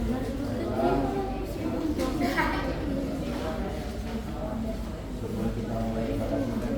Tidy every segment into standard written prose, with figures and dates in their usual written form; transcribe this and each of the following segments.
Sebelum kita mulai pada kita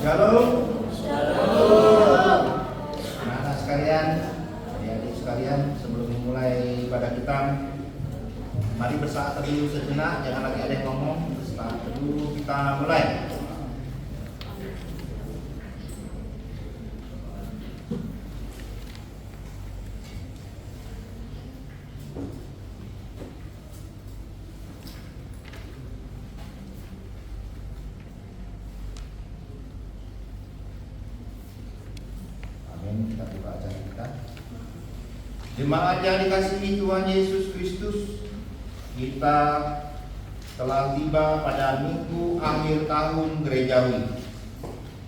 Shalom. Shalom. Anak-anak sekalian, adik-adik sekalian, sebelum memulai ibadah kita, mari bersaat teduh sejenak, jangan lagi ada yang ngomong, bersaat teduh kita mulai. Kita buka acara kita. Jemaat yang dikasihi Tuhan Yesus Kristus, kita telah tiba pada minggu akhir tahun gerejawi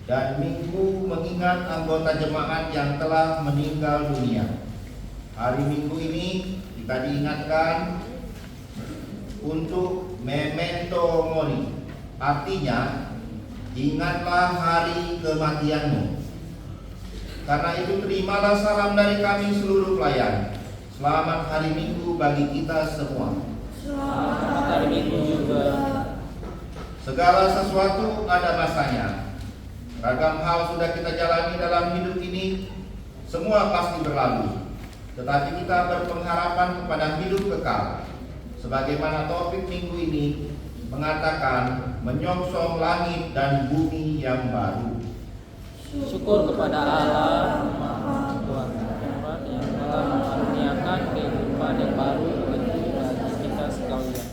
dan minggu mengingat anggota jemaat yang telah meninggal dunia. Hari Minggu ini kita diingatkan untuk memento mori, artinya ingatlah hari kematianmu. Karena itu terimalah salam dari kami seluruh pelayan. Selamat hari Minggu bagi kita semua. Selamat hari Minggu juga. Segala sesuatu ada masanya. Ragam hal sudah kita jalani dalam hidup ini, semua pasti berlalu. Tetapi kita berpengharapan kepada hidup kekal. Sebagaimana topik minggu ini mengatakan menyongsong langit dan bumi yang baru. Syukur kepada Allah Maha Kuasa yang telah mengaruniakan kehidupan yang baru bagi kita sekalian.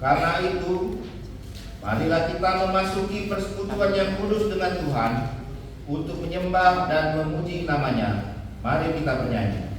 Karena itu, marilah kita memasuki persekutuan yang kudus dengan Tuhan untuk menyembah dan memuji nama-Nya. Mari kita bernyanyi.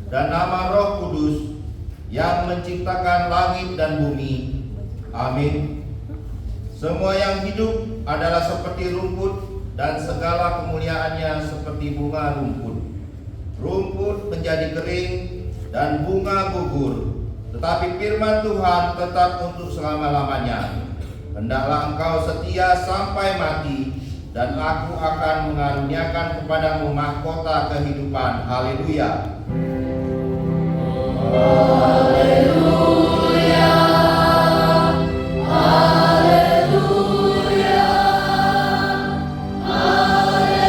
dan nama Roh Kudus yang menciptakan langit dan bumi. Amin. Semua yang hidup adalah seperti rumput dan segala kemuliaannya seperti bunga rumput. Rumput menjadi kering dan bunga gugur, tetapi firman Tuhan tetap untuk selama-lamanya. Hendaklah engkau setia sampai mati, dan aku akan mengaruniakan kepadamu mahkota kehidupan. Haleluya. Haleluya. Haleluya. Haleluya.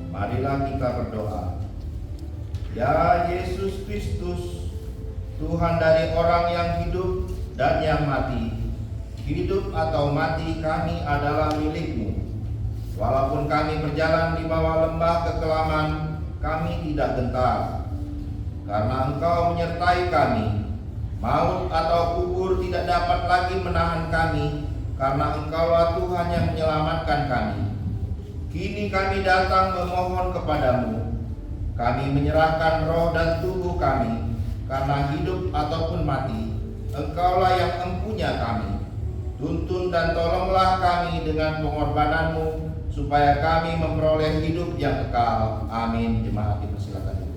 Marilah kita berdoa. Ya Yesus Kristus, Tuhan dari orang yang hidup dan yang mati, hidup atau mati kami adalah milik-Mu. Walaupun kami berjalan di bawah lembah kekelaman, kami tidak gentar, karena Engkau menyertai kami. Maut atau kubur tidak dapat lagi menahan kami, karena Engkaulah Tuhan yang menyelamatkan kami. Kini kami datang memohon kepadamu. Kami menyerahkan roh dan tubuh kami, karena hidup ataupun mati, Engkaulah yang empunya kami. Tuntun dan tolonglah kami dengan pengorbanan-Mu, supaya kami memperoleh hidup yang kekal. Amin. Jemaat dipersilakan.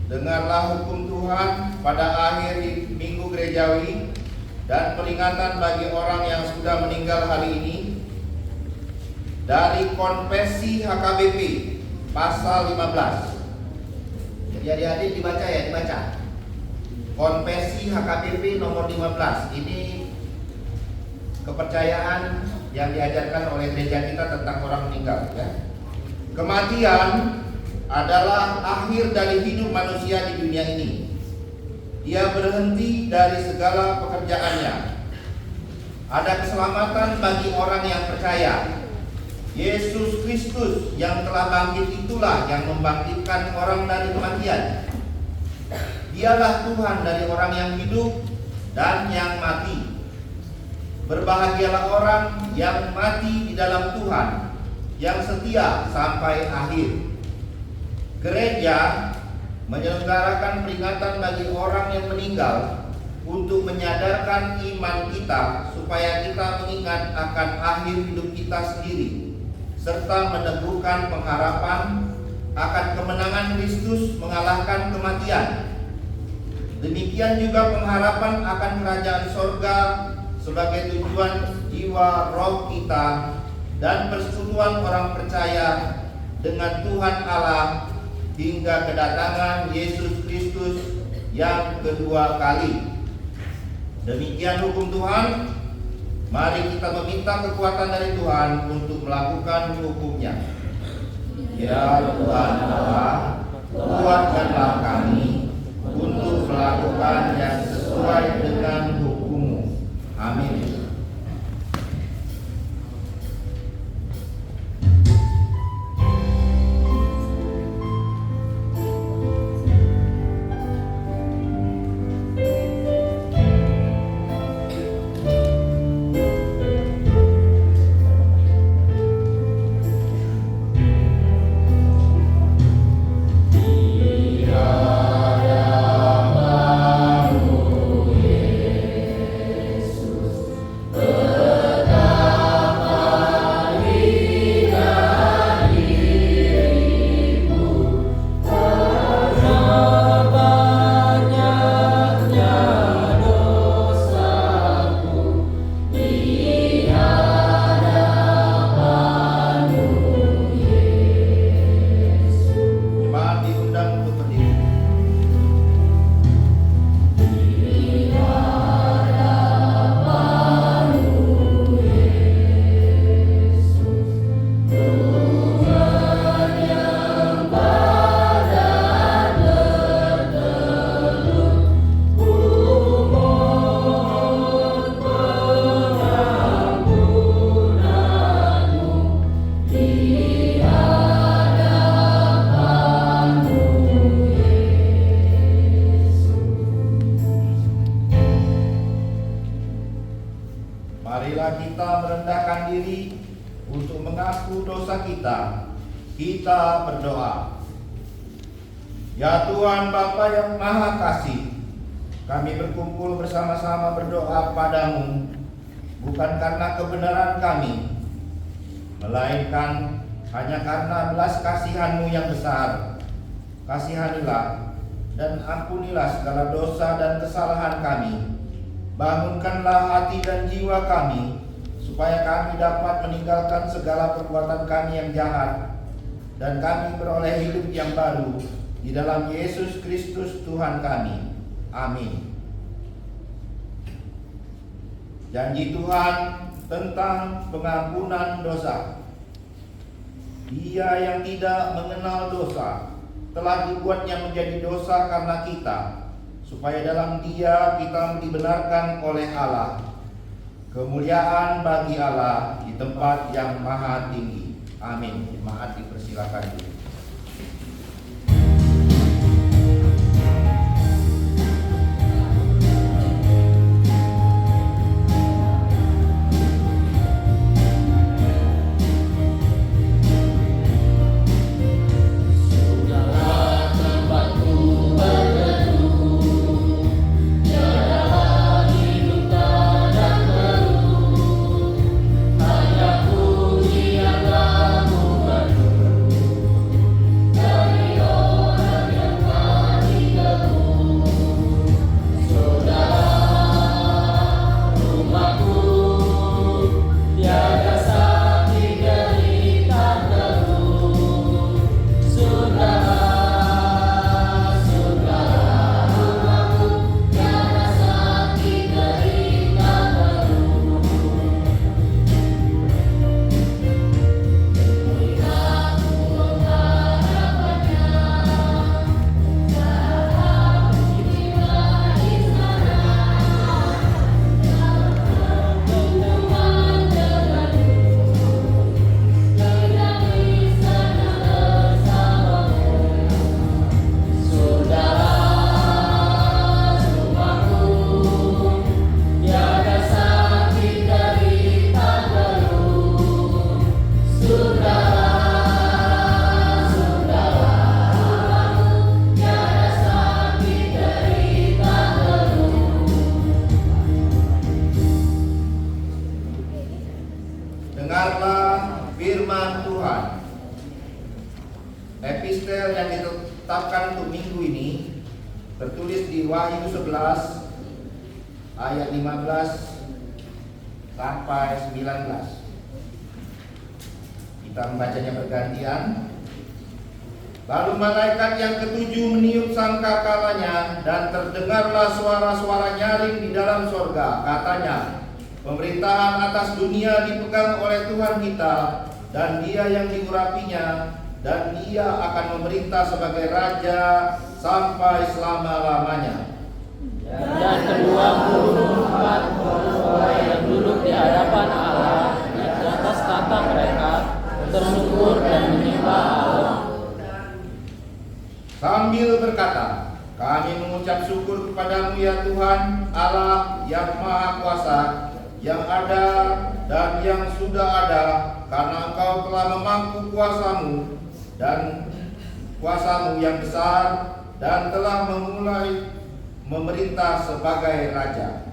Dengarlah hukum Tuhan pada akhir minggu gerejawi dan peringatan bagi orang yang sudah meninggal hari ini dari Konfesi HKBP pasal 15. Jadi adik-adik dibaca ya, dibaca. Konfesi HKBP nomor 15. Ini kepercayaan yang diajarkan oleh gereja kita tentang orang meninggal, ya. Kematian adalah akhir dari hidup manusia di dunia ini. Dia berhenti dari segala pekerjaannya. Ada keselamatan bagi orang yang percaya. Yesus Kristus yang telah bangkit itulah yang membangkitkan orang dari kematian. Dialah Tuhan dari orang yang hidup dan yang mati. Berbahagialah orang yang mati di dalam Tuhan, yang setia sampai akhir. Gereja menyelenggarakan peringatan bagi orang yang meninggal untuk menyadarkan iman kita supaya kita mengingat akan akhir hidup kita sendiri, serta meneguhkan pengharapan akan kemenangan Kristus mengalahkan kematian. Demikian juga pengharapan akan kerajaan sorga sebagai tujuan jiwa roh kita dan persekutuan orang percaya dengan Tuhan Allah hingga kedatangan Yesus Kristus yang kedua kali. Demikian hukum Tuhan. Mari kita meminta kekuatan dari Tuhan untuk melakukan hukumnya. Ya Tuhan Allah, kuatkanlah kami untuk melakukan yang sesuai dengan hukum-Mu. Amin. Marilah kita merendahkan diri untuk mengaku dosa kita. Kita berdoa. Ya Tuhan Bapa yang Maha Kasih, kami berkumpul bersama-sama berdoa padamu, bukan karena kebenaran kami, melainkan hanya karena belas kasihan-Mu yang besar. Kasihanilah dan ampunilah segala dosa dan kesalahan kami. Bangunkanlah hati dan jiwa kami, supaya kami dapat meninggalkan segala perbuatan kami yang jahat, dan kami beroleh hidup yang baru di dalam Yesus Kristus Tuhan kami. Amin. Janji Tuhan tentang pengampunan dosa. Dia yang tidak mengenal dosa telah dibuatnya menjadi dosa karena kita, supaya dalam Dia kita dibenarkan oleh Allah. Kemuliaan bagi Allah di tempat yang maha tinggi. Amin. Jemaat dipersilakan dulu. Dengarlah firman Tuhan. Epistel yang ditetapkan untuk minggu ini tertulis di Wahyu 11 ayat 15 sampai 19. Kita membacanya bergantian. Lalu malaikat yang ketujuh meniup sangkakalanya, dan terdengarlah suara-suara nyaring di dalam sorga. Katanya, pemerintahan atas dunia dipegang oleh Tuhan kita, dan Dia yang diurapinya, dan Dia akan memerintah sebagai Raja sampai selama-lamanya. Dan kedua guru empat yang duduk di hadapan Allah di atas tahta mereka tersyukur dan menyembah Allah sambil berkata, kami mengucap syukur kepadamu ya Tuhan Allah yang Maha Kuasa, yang ada dan yang sudah ada, karena Engkau telah memangku kuasamu dan kuasamu yang besar, dan telah memulai memerintah sebagai Raja.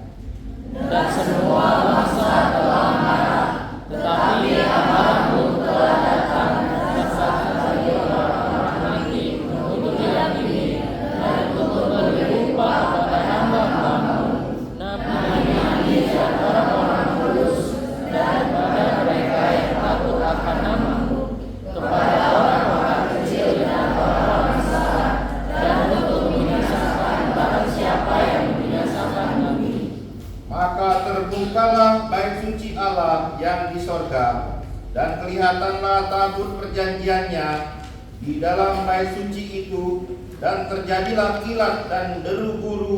dan semua bangsa telah marah, tetapi amarahmu telah datang dan bagi orang-orang nanti untuk diyakini dan untuk memberi upah kepada hamba-Mu, nabi-nabi dan orang-orang kudus, dan kepada mereka yang takut akan nama-Mu, kepada orang-orang kecil dan orang-orang besar, dan untuk membinasakan barang siapa yang membinasakan kami. Maka terbukalah bait suci Allah yang di sorga, dan kelihatanlah tabut perjanjiannya di dalam bait suci itu, dan terjadilah kilat dan deru guru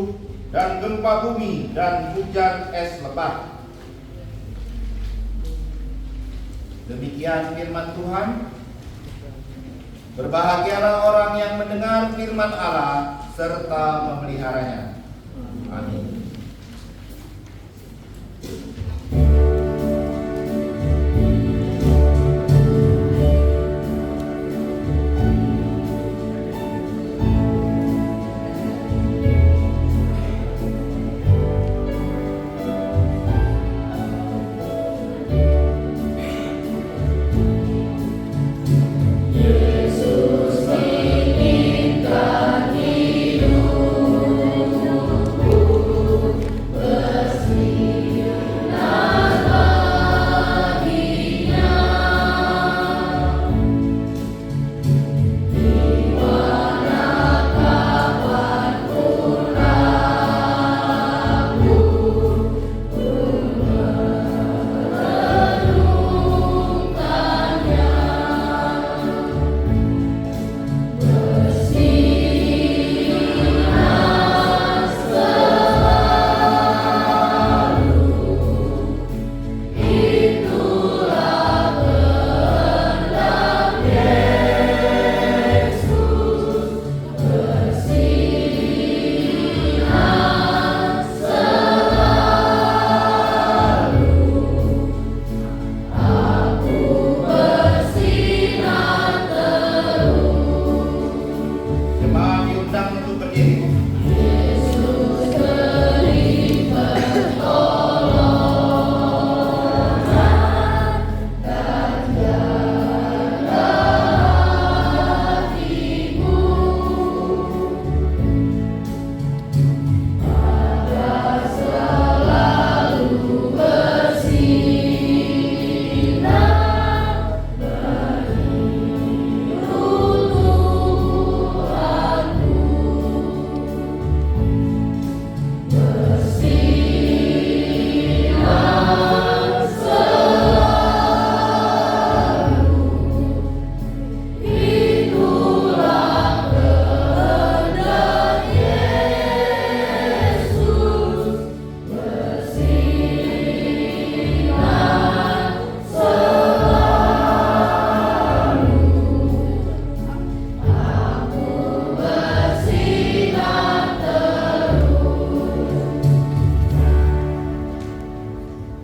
dan gempa bumi dan hujan es lebat. Demikian firman Tuhan. Berbahagialah orang yang mendengar firman Allah serta memeliharanya. Amin.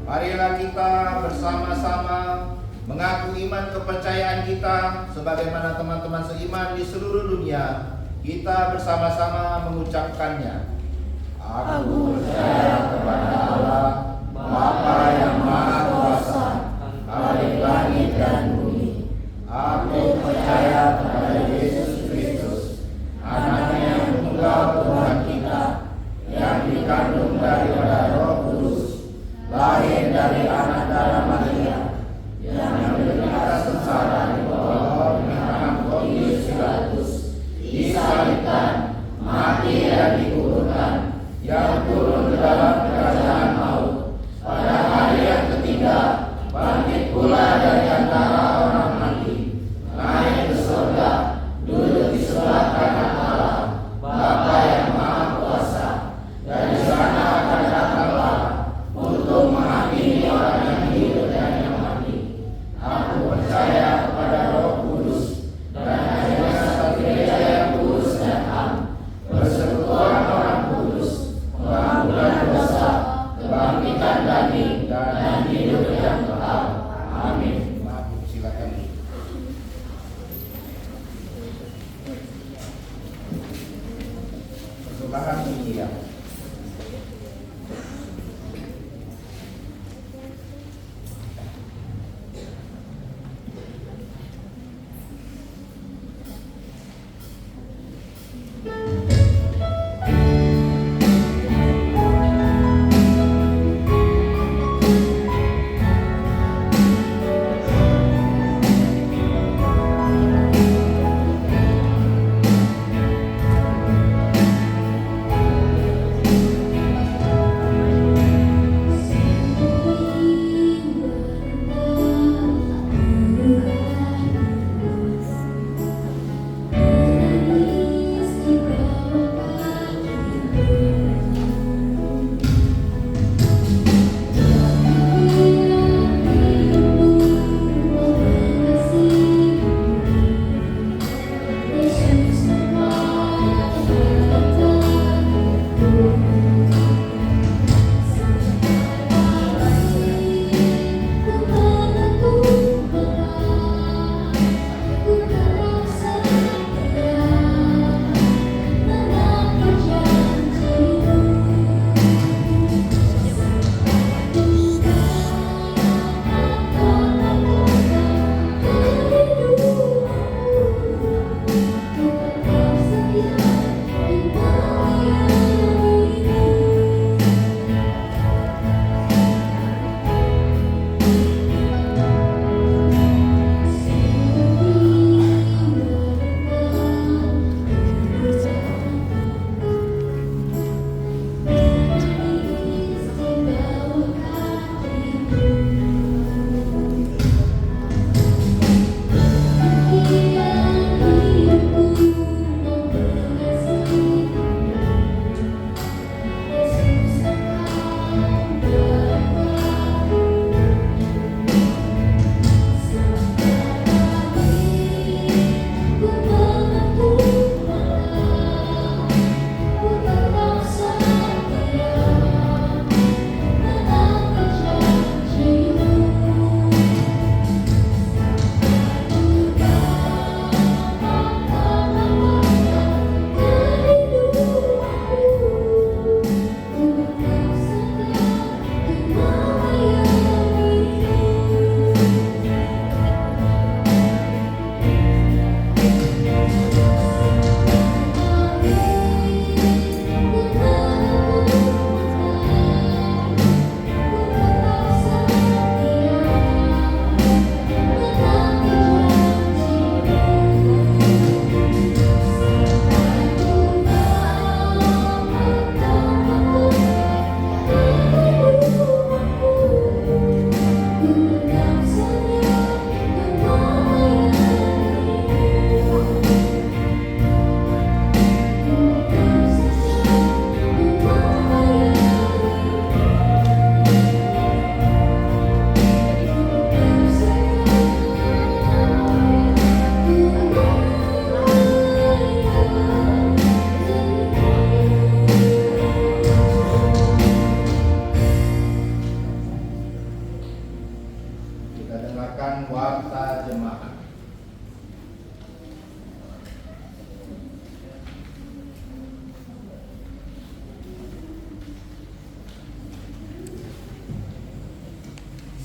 Marilah kita bersama-sama mengaku iman kepercayaan kita sebagaimana teman-teman seiman di seluruh dunia. Kita bersama-sama mengucapkannya. Aku percaya kepada Allah, Bapa yang Maha Kuasa, Khalik langit dan bumi. Aku percaya kepada Yesus Kristus, Anaknya yang tunggal Tuhan kita, yang dikandung daripada Roh Kudus, lahir dari anak darah Maria, yang menderita sengsara di bawah pemerintahan Pontius Pilatus, disalibkan, mati dan dikuburkan, yang turun ke dalam kerajaan maut, pada hari yang ketiga bangkit pula dari antara orang mati, naik ke surga. Bertahan setia.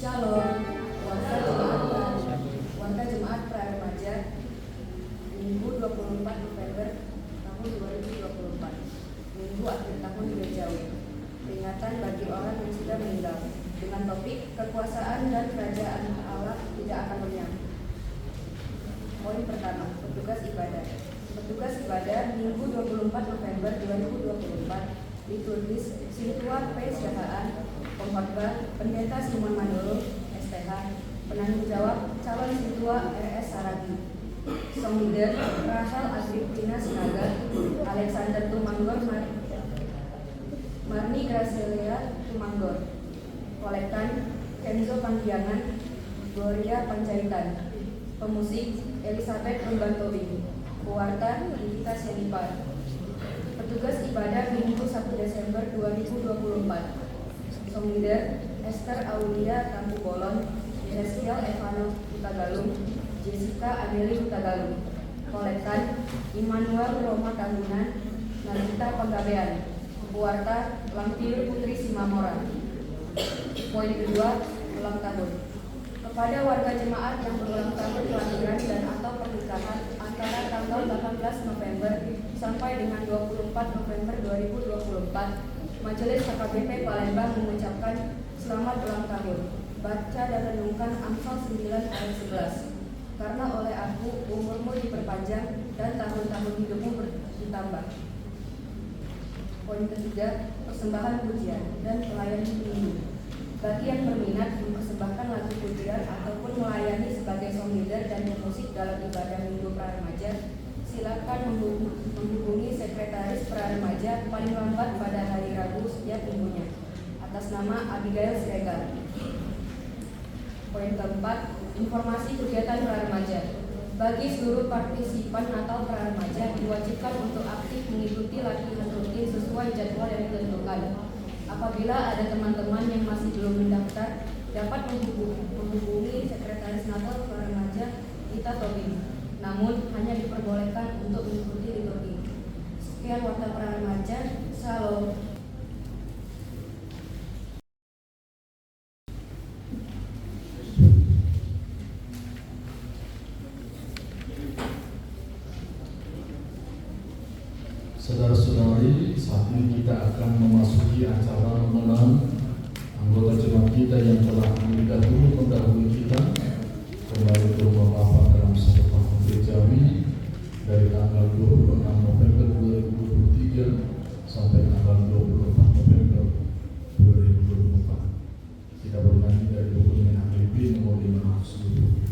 Shalom, warga Jemaat Pra-Remaja, Minggu 24 November tahun 2024, Minggu akhir tahun Gerejawi. Peringatan bagi orang yang sudah meninggal, dengan topik kekuasaan dan kerajaan Allah tidak akan lenyap. Poin pertama, petugas ibadah. Petugas ibadah Minggu 24 November 2024 ditulis Sintua P. Syahaan, Pengkhotbah Pendeta Simon Mandoro, STH, penanggung jawab calon Sintua RS Saragi, Song leader Rahel Agriptina Sinaga, Alexander Tumanggor, Marni Gracelia Tumanggor, Kolektan Kenzo Panggiangan, Gloria Pancaitan, pemusik Elizabeth Pembantobing, pewarta Nikita Senipar. Petugas ibadah Minggu 1 Desember 2024. Song leader Esther Aulia Tampu Bolon, Yeskiel Evano Hutagalung, Jessica Adeli Hutagalung. Kolektan Immanuel Roma Tahunan, Nagita Penggabean. Pewarta Lampir Putri Simamora. Poin kedua, ulang tahun. Kepada warga jemaat yang berulang tahun kelahiran dan atau pernikahan antara tanggal 18 November sampai dengan 24 November 2024, Majelis HKBP Palembang mengucapkan selamat ulang tahun. Baca dan renungkan Amsal 9 ayat 11. Karena oleh aku umurmu diperpanjang dan tahun-tahun hidupmu ditambah. Poin ketiga, persembahan pujian dan pelayanan minggu. Bagi yang berminat mempersembahkan lagu pujian ataupun melayani sebagai song leader dan pemusik dalam ibadah minggu Praremaja, silakan menghubungi Sekretaris Praremaja paling lambat pada hari Rabu setiap minggunya atas nama Abigail Siregar. Poin keempat, informasi kegiatan Praremaja. Bagi seluruh partisipan atau Praremaja diwajibkan untuk aktif mengikuti latihan rutin sesuai jadwal yang ditentukan. Apabila ada teman-teman yang masih belum mendaftar, dapat menghubungi Sekretaris Natal Praremaja Ita Tobing. Namun hanya diperbolehkan untuk mengikuti liturgi. Sekian Warta Praremaja. Salam. Saudara-saudari, saat ini kita akan memasuki acara mengenang anggota jemaat kita yang telah mendahului kita kembali ke rumah Bapa dalam satu tahun gerejawi dari tanggal 26 November 2023 sampai tanggal 24 November 2024. Kita bernyanyi dari buku dengan HKBP nomor 520.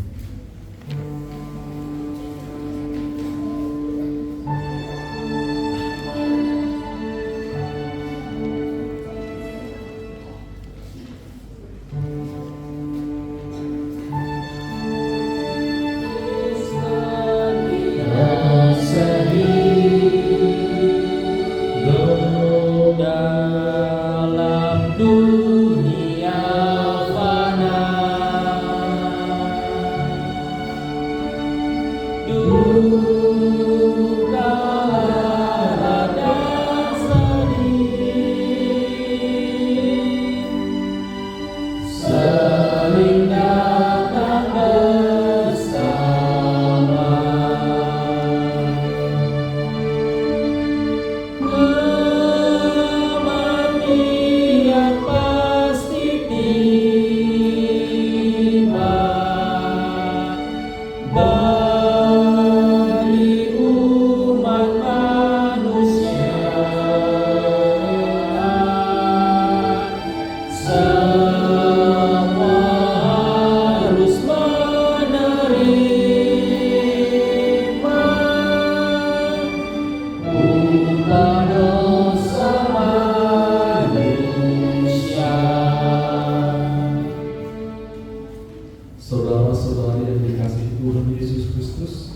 Saudara-saudari yang dikasihi Tuhan Yesus Kristus,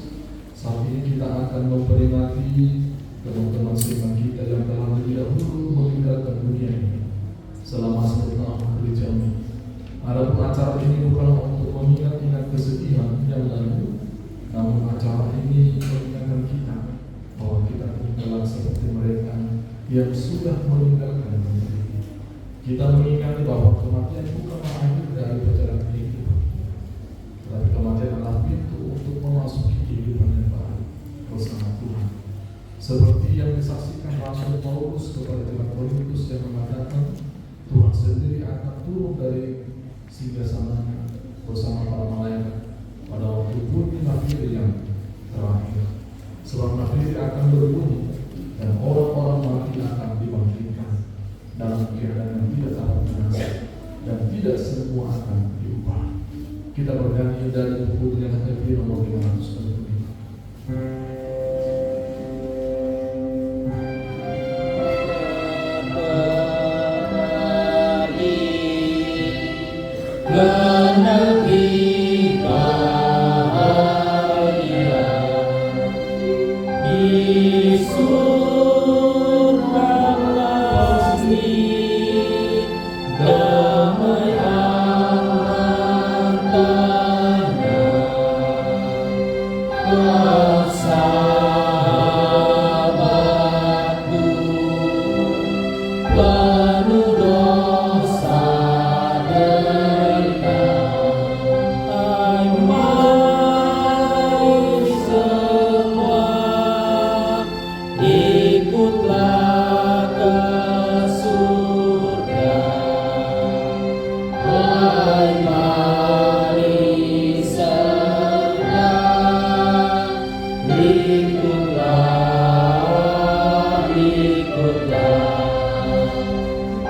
saat ini kita akan memperingati teman-teman seiman kita yang telah lebih dahulu meninggalkan dunia ini selama satu tahun gereja ini. Adapun acara ini bukan untuk mengingat-ingat kesedihan yang lalu, namun acara ini mengingatkan kita bahwa kita tinggal seperti mereka yang sudah meninggalkan dunia ini. Kita mengingati bahwa kematian bukanlah akhir dari perjalanan hidup, tapi kematian adalah pintu untuk memasuki kehidupan yang baru bersama Tuhan. Seperti yang disaksikan Rasul Paulus kepada jemaat Korintus yang mengatakan, Tuhan sendiri akan turun dari singgasananya bersama para malaikat pada waktu bunyi nafiri yang terakhir. Sebab nafiri akan berbunyi dan orang-orang mati akan dibangkitkan dalam keadaan yang tidak dapat binasa, dan tidak semua akan diubah. Kita bernyanyi dari buku dengan HKBP nomor 525. Damai ikutlah ke surga. Hai mari segera, ikutlah, ikutlah.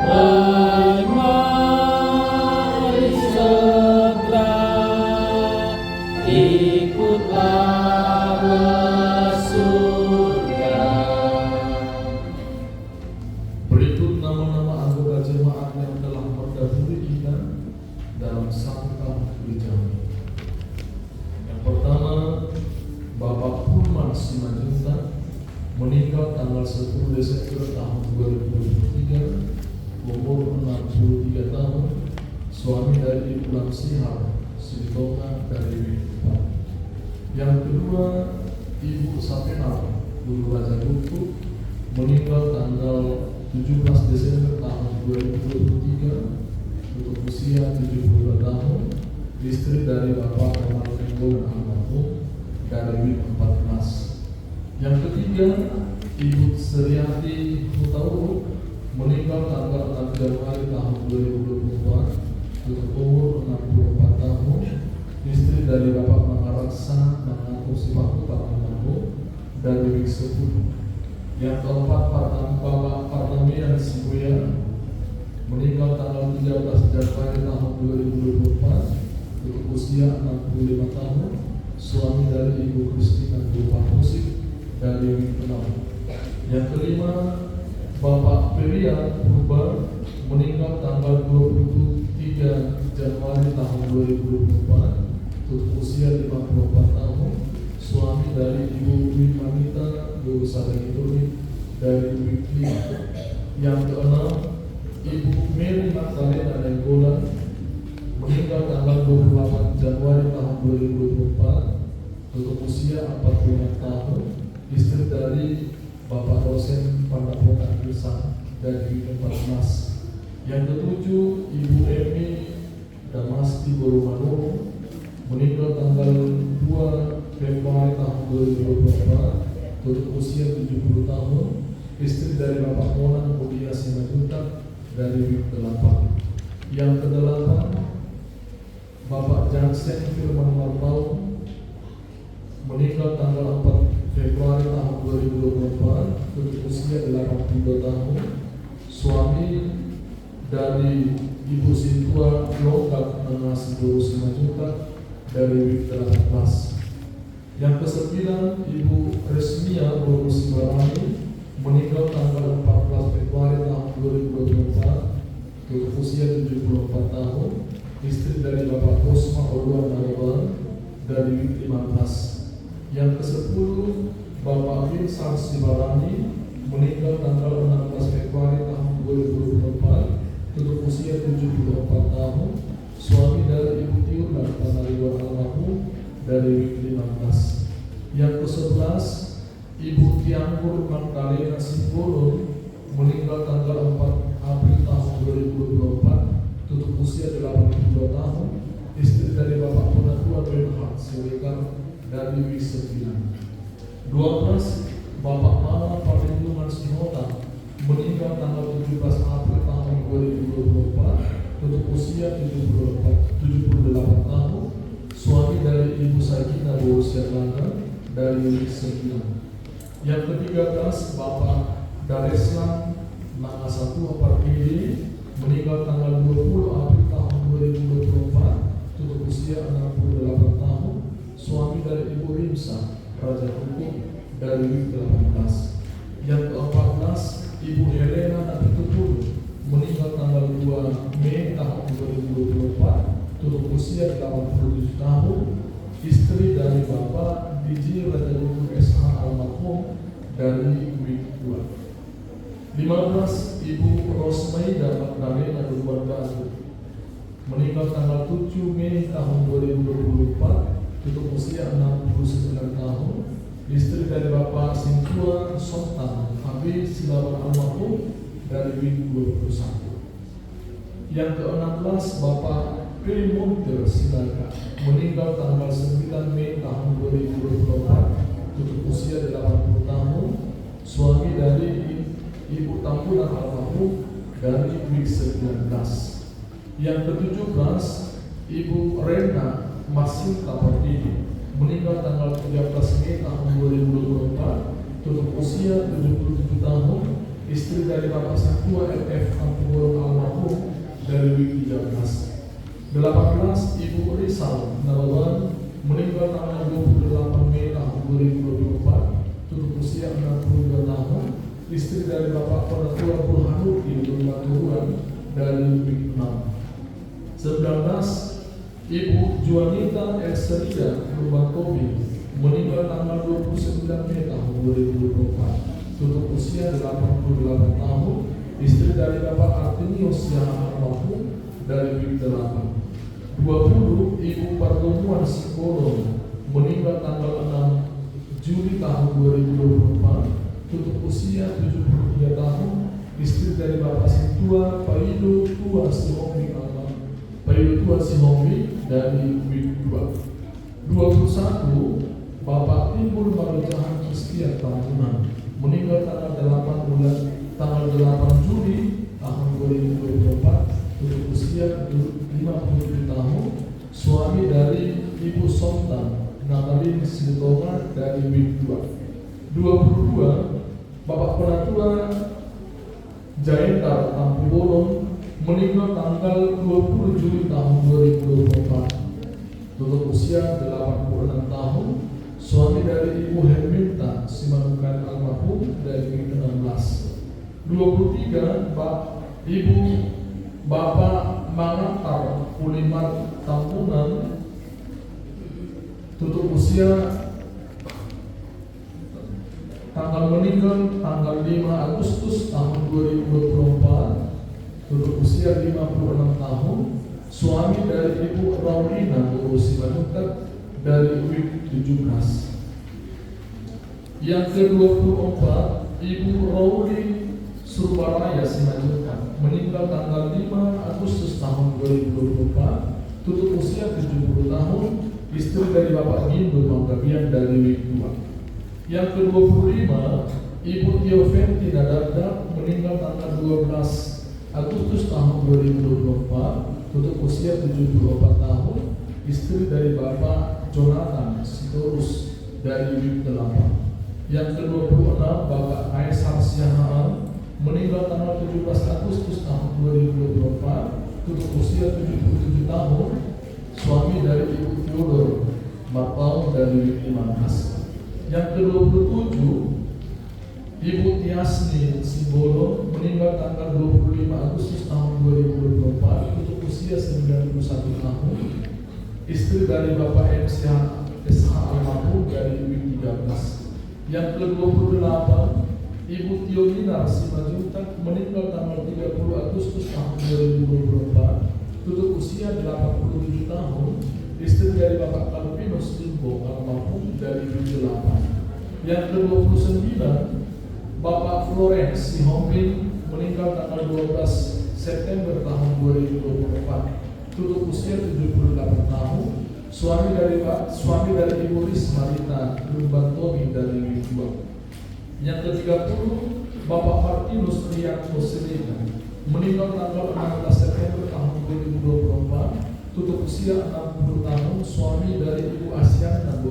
Hai mari segera, ikutlah ke surga. Berikut nama-nama anggota jemaat yang telah mendahului kita dalam satu tahun gerejawi. Yang pertama, Bapak Purman Simanjuntak meninggal tanggal 10 Desember tahun 2023, umur 63 tahun, suami dari Ibu Lamsihar Sitonga dari Wikupan. Yang kedua, Ibu Sapenal Guru Raja Gutu meninggal tanggal 17 Desember tahun 2023 untuk usia 72 tahun, istri dari Bapak Kamal Tenggo almarhum dari WIB 14. Yang ketiga, Ibu Seriati Hutauru meninggal tanggal 6 Januari tahun 2024 untuk umur 64 tahun, istri dari Bapak Mangaraksa Mangaku Sipakuta almarhum dari WIB 10. Yang keempat, Bapak Partamian Sibuya meninggal tanggal 13 Januari tahun 2024 untuk usia 65 tahun, suami dari Ibu Kristina Berupa Musik dari Wikupan. Yang kelima, Bapak Peria Purba meninggal tanggal 23 Januari tahun 2024 untuk usia 54 tahun, suami dari Ibu Wimanita Guru Sadagituri dari Wikli. Yang keenam, Ibu Mary Magdalena Nenggolan meninggal tanggal 28 Januari tahun 2024 untuk usia 45 tahun, istri dari Bapak dosen Pandapokan Gersang dari WIB 14. Yang ketujuh, Ibu Emi Damasti Borumanoro meninggal tanggal 2 Februari tahun 2024 untuk usia 70 tahun, istri dari Bapak Monan Mulia Simanjuntak dari WIB 8. Yang kedelapan, Bapak Jansen Firman Martau meninggal tanggal 4 Februari tahun 2024 untuk usia 82 tahun, suami dari Ibu Sintua Longkak Nangasi Guru Simanjuntak dari WIB 18. Yang kesembilan, Ibu Resmia Guru Sibarani meninggal tanggal 14 Februari tahun 2024 untuk usia 74 tahun, istri dari Bapak Kosma Oluan Naroban dari WIB 15. Yang ke-10, Bapak Vincent Sibarani meninggal tanggal 16 Februari tahun 2024 untuk usia 74 tahun, suami dari Ibu Tiur dan Panariwan almarhum dari WIB 15. Yang ke-11, Ibu Tiangkur Magdalena Simbolon meninggal tanggal 4 April tahun 2024 untuk usia 82 tahun, istri dari Bapak Penatuan Benhard Sirekar dari WIB 9. 12, Bapak Mama Perlindungan Sihota meninggal tanggal 17 April tahun 2024 untuk usia 78 tahun, suami dari Ibu Sakina Borussia Langa dari WIB 9. Yang ke-13, Bapak Dareslan Nangasatu Parkiri meninggal tanggal 20 April tahun 2024 untuk usia 68 tahun, suami dari Ibu Rimsa Raja Hukum dari WIB 18. Yang ke-14, Ibu Helena Napitupulu meninggal tanggal 2 Mei tahun 2024 untuk usia 87 tahun, istri dari Bapak DJ Raja Hukum SH almarhum dari WIB 2. 15, Ibu Rosmaida Magdalena Keluarga meninggal tanggal 7 Mei tahun 2024 untuk usia 69 tahun, istri dari Bapak Sintua Sultan Habib Silaban almarhum dari WIB 21. Yang ke-16, Bapak P. Muntir Silaga meninggal tanggal 9 Mei tahun 2024 untuk usia 80 tahun, suami dari Ibu Tampunan almarhum dari WIK 19. Yang ke-17, Ibu Rena Masinta Pardini, meninggal tanggal 13 Mei tahun 2024, tutup usia 77 tahun, istri dari Bapak Sakua FF Tampunan almarhum dari WIK 13. 18, Ibu Rizal Nalawan, meninggal tanggal 28 Mei tahun 2024, tutup usia 62 tahun, istri dari Bapak Penatua Burhanuddin Turuan dari WIK 6. 19, Ibu Juanita Elseria Rubantobi, meninggal tanggal 29 Mei tahun 2024, tutup usia 88 tahun, istri dari Bapak Artinius Siahaan almarhum dari WIK 8. 20, Ibu Pertemuan Sibolon, meninggal tanggal 6 Juli tahun 2024, tutup usia 73 tahun, istri dari Bapak Situa Paido Tua Sihomi dari WIK 2. 21, Bapak Timbul Marujahan Kristian Tampunan, meninggal tanggal 8 Juli tahun 2024, tutup usia 57 tahun, suami dari Ibu Sultan Natalin Sintonga dari WIK 2. 22, Bapak Penatua Jaintar Tampubolon, meninggal tanggal 20 Juli tahun 2024, tutup usia 86 tahun, suami dari Ibu Herminta Simanukan almarhum dari WIK 16. 23, Ibu Bapak Mangatar Pulimat Tampunan, tutup usia tanggal meninggal tanggal 5 Agustus tahun 2024, tutup usia 56 tahun, suami dari Ibu Raulina Simanukan dari WIK 17. Yang ke-24, Ibu Rauli Surbaraya Simanukan, meninggal tanggal 5 Agustus tahun 2024, tutup usia 70 tahun, istri dari Bapak Gindo Manggabian dari WIK 2. Yang ke-25, Ibu Tioventi Nadarda, meninggal tanggal 12 Agustus tahun 2024, tutup usia 74 tahun, istri dari Bapak Jonathan Sitorus dari WIK 8. Yang ke-26, Bapak Kaisar Siahaan, meninggal tanggal 17 Agustus tahun 2024, tutup usia 77 tahun, suami dari Ibu Theodor Martau dari WIK 15. Yang ke-27, Ibu Tiasni Sibolon, meninggal tanggal 25 Agustus tahun 2024, tutup usia 91 tahun, istri dari Bapak SH almarhum dari WIK 13. Yang ke-28, Ibu Tiolina Simanjuntak, meninggal tanggal 30 Agustus tahun 2024, tutup usia 87 tahun, istri dari Bapak Kalpinus Limbo almarhum dari WIK 8. Yang ke-29, Bapak Florence Sihombing, meninggal tanggal 12 September tahun 2024, tutup usia 78 tahun, suami dari Ibu Risma Rita Lumbantomi dari WIK 2. Yang ke-30, Bapak Martinus Rianto Selina, meninggal tanggal 16 September tahun 2024, tutup usia 60 tahun, suami dari Ibu Asyana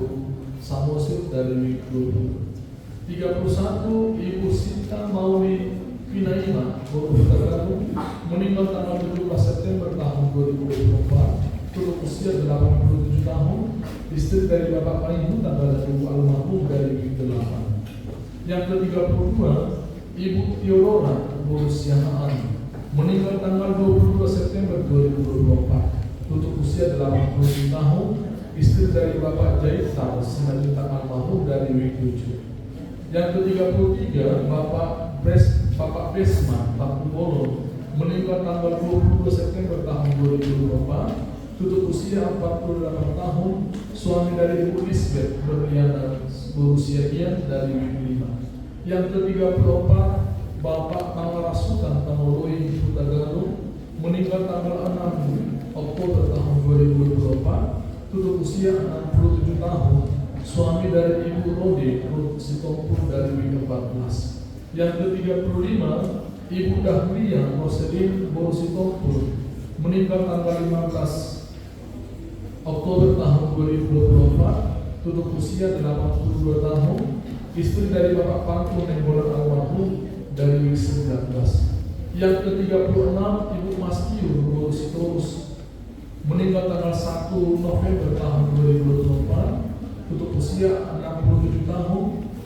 Samosir dari WIK 20. 31, Ibu Sinta Mauli Pinaima Bogor, meninggal tanggal 17 September tahun 2024, tutup usia 87 tahun, istri dari Bapak Paling tanggal Ibu almarhum dari WIK 8. Yang ke-32, Ibu Theodora Siahaan, meninggal tanggal 22 September 2024, tutup usia 87 tahun, istri dari Bapak Jaitar Simanjuntak almarhum dari WIK 7. Yang ke-33, Bapak Besma Tampubolon, meninggal tanggal 22 September tahun 2024, tutup usia 48 tahun, suami dari Ibu Lisbeth Berliana berusia dari WIK 5. Yang ke-34, Bapak Mangarasukan Tanoloi Putagalu, meninggal tanggal 6 Oktober tahun 2024, tutup usia 67 tahun, suami dari Ibu Rode Sitompul dari week 14. Yang ke-35, Ibu Dahlia Roselin Sitompul meninggal tanggal 15 Oktober tahun 2024, tutup usia 82 tahun, istri dari Bapak Pangku Nenggolan almarhum dari week 19. Yang ke-36, Ibu Maskiu Sitorus meninggal tanggal 1 November tahun 2024, tutup usia 67 tahun,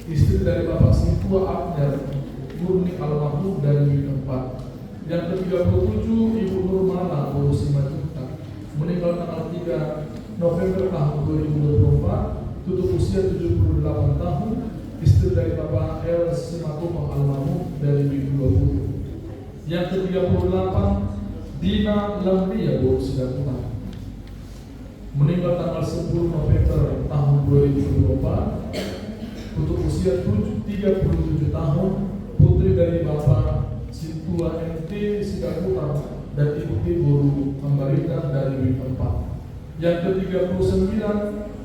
istri dari Bapak Sintua Abner Murni almarhum dari week 4. Yang ke-37, Ibu Nurmala Simanjuntak meninggal tanggal 3 November tahun 2024, tutup usia 78 tahun, istri dari Bapak El Simatuma almarhum dari week 20. Yang ke-38, Dina Lamria Sidakutan meninggal tanggal 10 November tahun 2024, tutup usia 37 tahun, putri dari Bapak Sintua MT Sidakutan dan Ibu Tiburu Ambarita dari week 4. Yang ke-39,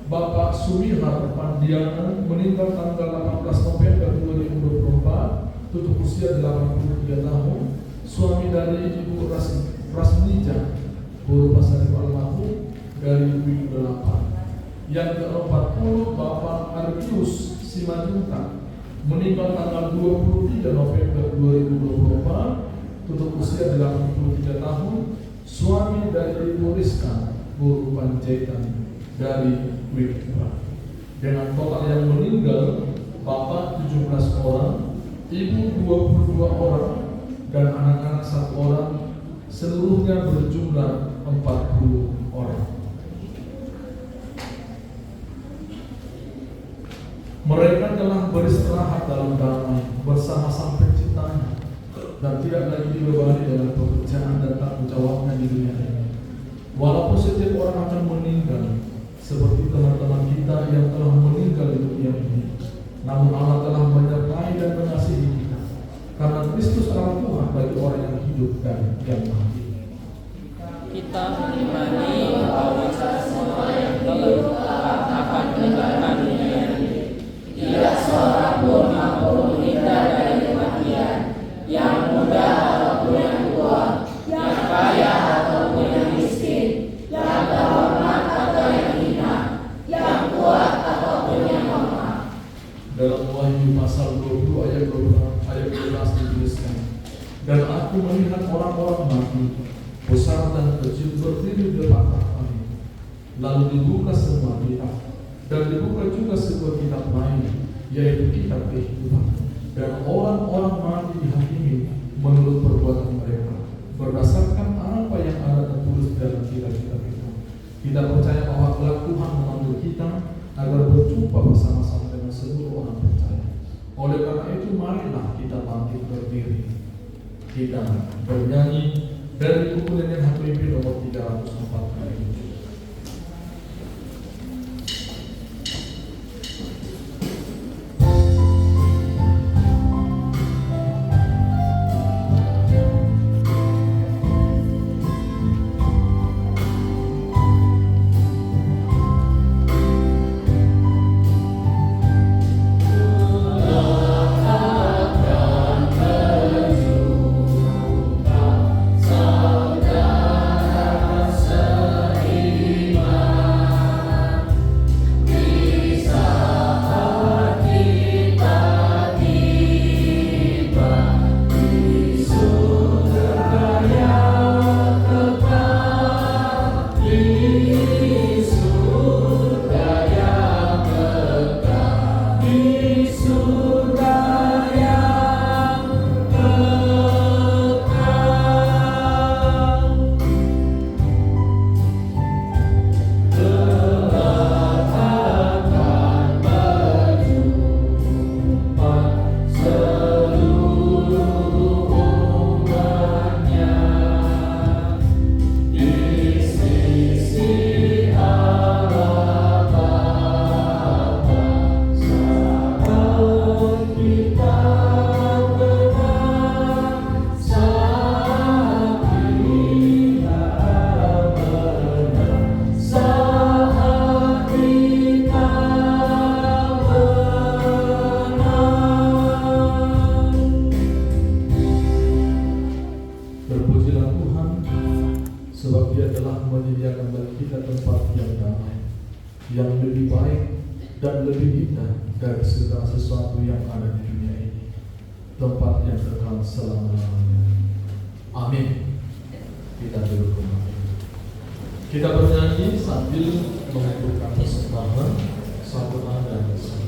Bapak Sumihar Pandiana meninggal tanggal 18 November 2024, tutup usia 83 tahun, suami dari Ibu Rasnija Buru Pasari almarhum dari week 8. Yang ke-40, Bapak Arbius Simanjuntak meninggal tanggal 23 November 2024, tutup usia 83 tahun, suami dari Ibu Rizka Buru Panjaitan dari week 4. Dengan total yang meninggal, Bapak 17 orang, Ibu 22 orang, dan anak-anak 1 orang, seluruhnya berjumlah 40 orang. Mereka telah beristirahat dalam damai bersama Sang Penciptanya dan tidak lagi dibebani dalam pekerjaan dan tanggung jawabnya di dunia ini. Walaupun setiap orang akan meninggal, seperti teman-teman kita yang telah meninggal di dunia ini, namun Allah telah menyertai dan mengasihi kita, karena Kristus adalah Tuhan bagi orang yang hidup dan yang mati. Kita mengimani bahwa semua yang telah akan meninggalkan dunia ini. Tidak seorang pun mampu menghindar dari kematian, yang muda ataupun yang tua, yang kaya ataupun yang miskin, yang terhormat atau yang hina, yang kuat ataupun yang lemah. Dalam Wahyu pasal 20 ayat 12 dituliskan, dan aku melihat orang-orang mati, besar dan kecil berdiri di depan tahta. Lalu dibuka semua kitab, dan dibuka juga sebuah kitab lain, yaitu kitab kehidupan. Dan orang-orang mati dihakimi menurut perbuatan mereka, berdasarkan apa yang ada tertulis dalam kitab-kitab itu. Kita percaya bahwa kelak Tuhan memanggil kita agar berjumpa bersama-sama dengan seluruh orang percaya. Oleh karena itu, marilah kita bangkit berdiri. Kita bernyanyi dari buku Nyanyian HKBP nomor 347. Saudara menyediakan bagi kita tempat yang damai, yang lebih baik dan lebih indah dari segala sesuatu yang ada di dunia ini, tempat yang kekal selama-lamanya. Amin. Kita duduk kembali. Kita bernyanyi sambil mengumpulkan persembahan satu dan satu.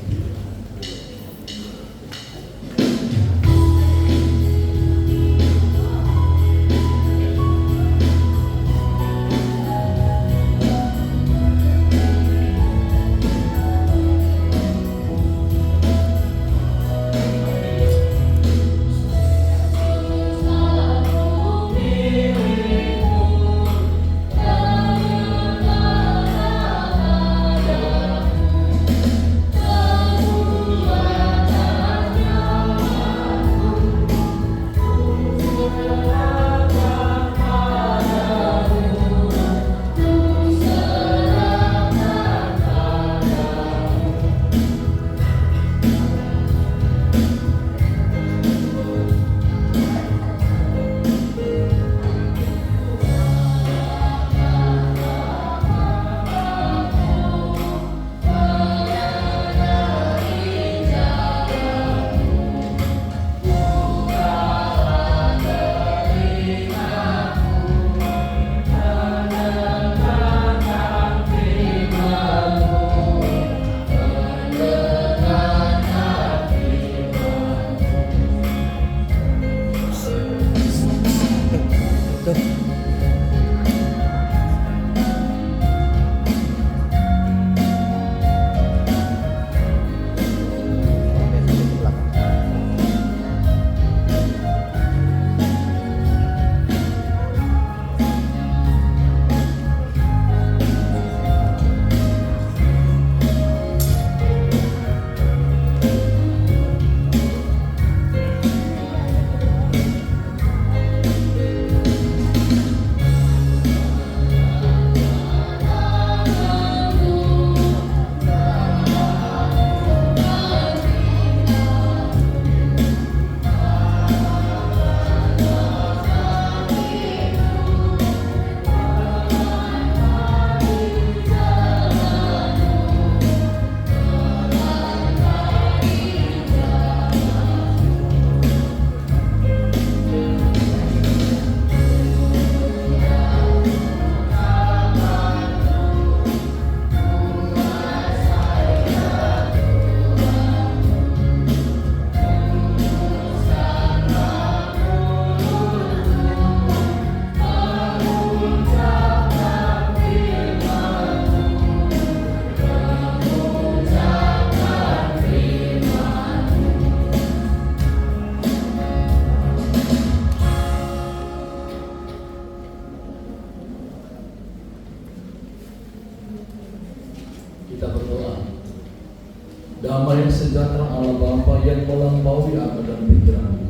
Damai sejahtera Allah Bapa yang melampaui akal dan pikiran,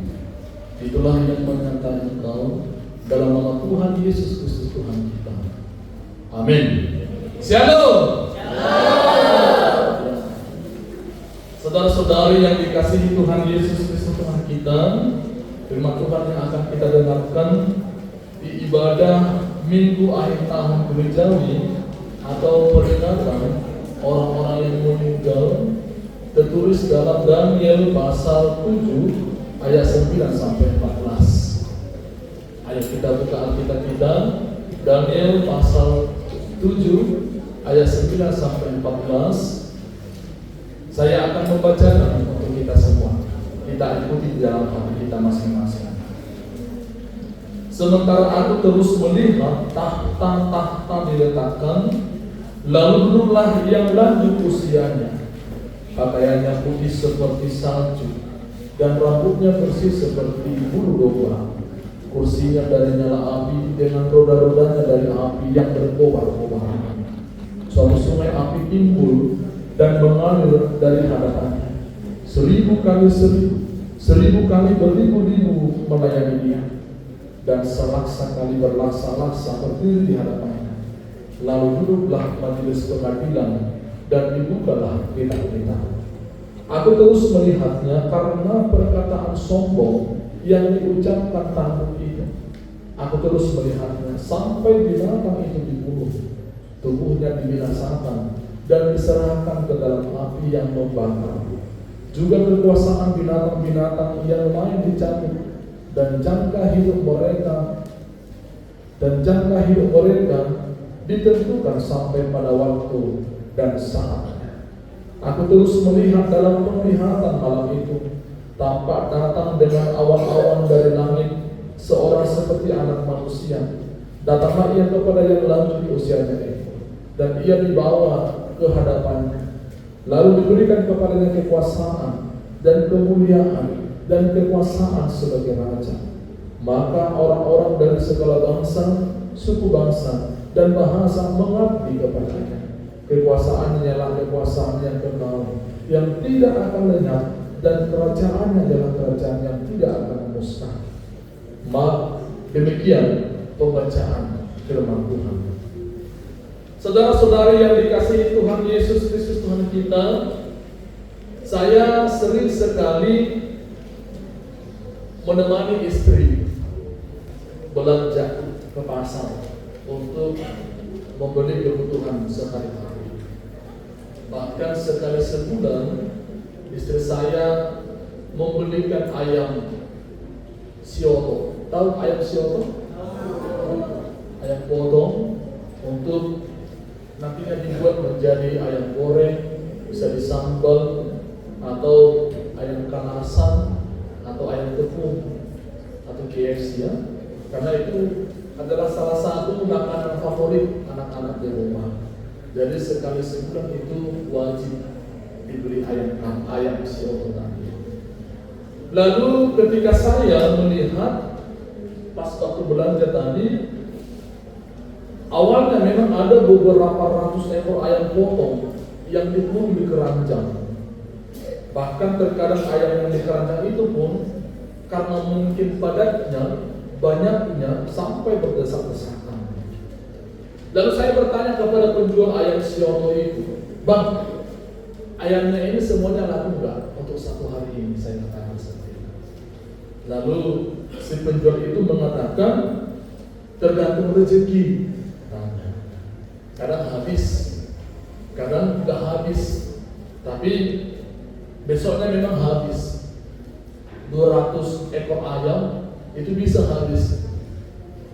itulah yang menyertai engkau dalam nama Tuhan Yesus Kristus Tuhan kita. Amin. Shalom. Saudara-saudari yang dikasihi Tuhan Yesus Kristus Tuhan kita, firman Tuhan yang akan kita dengarkan di ibadah Minggu akhir tahun gerejawi atau peringatan orang-orang yang meninggal tertulis dalam Daniel pasal 7 ayat 9 sampai 14. Ayo kita buka Alkitab kita, Daniel pasal 7 ayat 9 sampai 14. Saya akan membacakan untuk kita semua. Kita ikuti di dalam hati kita masing-masing. Sementara aku terus melihat tahta-tahta diletakkan, lalu duduklah yang lanjut usianya. Pakaiannya putih seperti salju, dan rambutnya bersih seperti bulu domba. Kursinya dari nyala api, dengan roda-rodanya dari api yang berkobar-kobar. Suatu sungai api timbul dan mengalir dari hadapannya. 1000 kali 1000, 1000 kali beribu-ribu melayani dia, dan selaksa kali berlaksa-laksa berdiri di hadapannya. Lalu duduklah majelis pengadilan, dan dibukalah kitab-kitab. Aku terus melihatnya karena perkataan sombong yang diucapkan tangguh itu. Aku terus melihatnya sampai binatang itu dibunuh, tubuhnya dibinasakan dan diserahkan ke dalam api yang membakar. Juga kekuasaan binatang-binatang yang lain dicabut, dan jangka hidup mereka ditentukan sampai pada waktu dan saatnya. Aku terus melihat dalam penglihatan malam itu, tampak datang dengan awan-awan dari langit seorang seperti anak manusia. Datanglah ia kepada yang lanjut usianya itu, dan ia dibawa ke hadapannya. Lalu diberikan kepadanya kekuasaan dan kemuliaan dan kekuasaan sebagai raja. Maka orang-orang dari segala bangsa, suku bangsa, dan bahasa mengabdi kepadanya. Kekuasaannya ialah kekuasaan yang kekal, yang tidak akan lenyap, dan kerajaannya adalah kerajaan yang tidak akan musnah. Demikian pembacaan firman Tuhan. Saudara-saudari yang dikasihi Tuhan Yesus Kristus Tuhan kita, saya sering sekali menemani istri belanja ke pasar untuk membeli kebutuhan sehari-hari. Bahkan sekali sebulan istri saya membelikan ayam sioto. Tahu ayam sioto? Ayam potong untuk nantinya dibuat menjadi ayam goreng, bisa disambal, atau ayam kanasan, atau ayam tepung, atau KFC ya. Karena itu adalah salah satu makanan favorit anak-anak di rumah. Jadi sekali sebulan itu wajib dibeli ayam sioto tadi. Lalu ketika saya melihat pas waktu belanja tadi, awalnya memang ada beberapa ratus ekor ayam potong yang dikurung di keranjang. Bahkan terkadang ayam yang di keranjang itu pun karena mungkin padatnya, banyaknya sampai berdesak-desakan. Lalu saya bertanya kepada penjual ayam sioto itu, "Bang, ayamnya ini semuanya laku enggak untuk satu hari ini?" Saya katakan seperti itu. Lalu si penjual itu mengatakan, "Tergantung rezeki. Kadang habis, kadang tidak habis, tapi besoknya memang habis. 200 ekor ayam itu bisa habis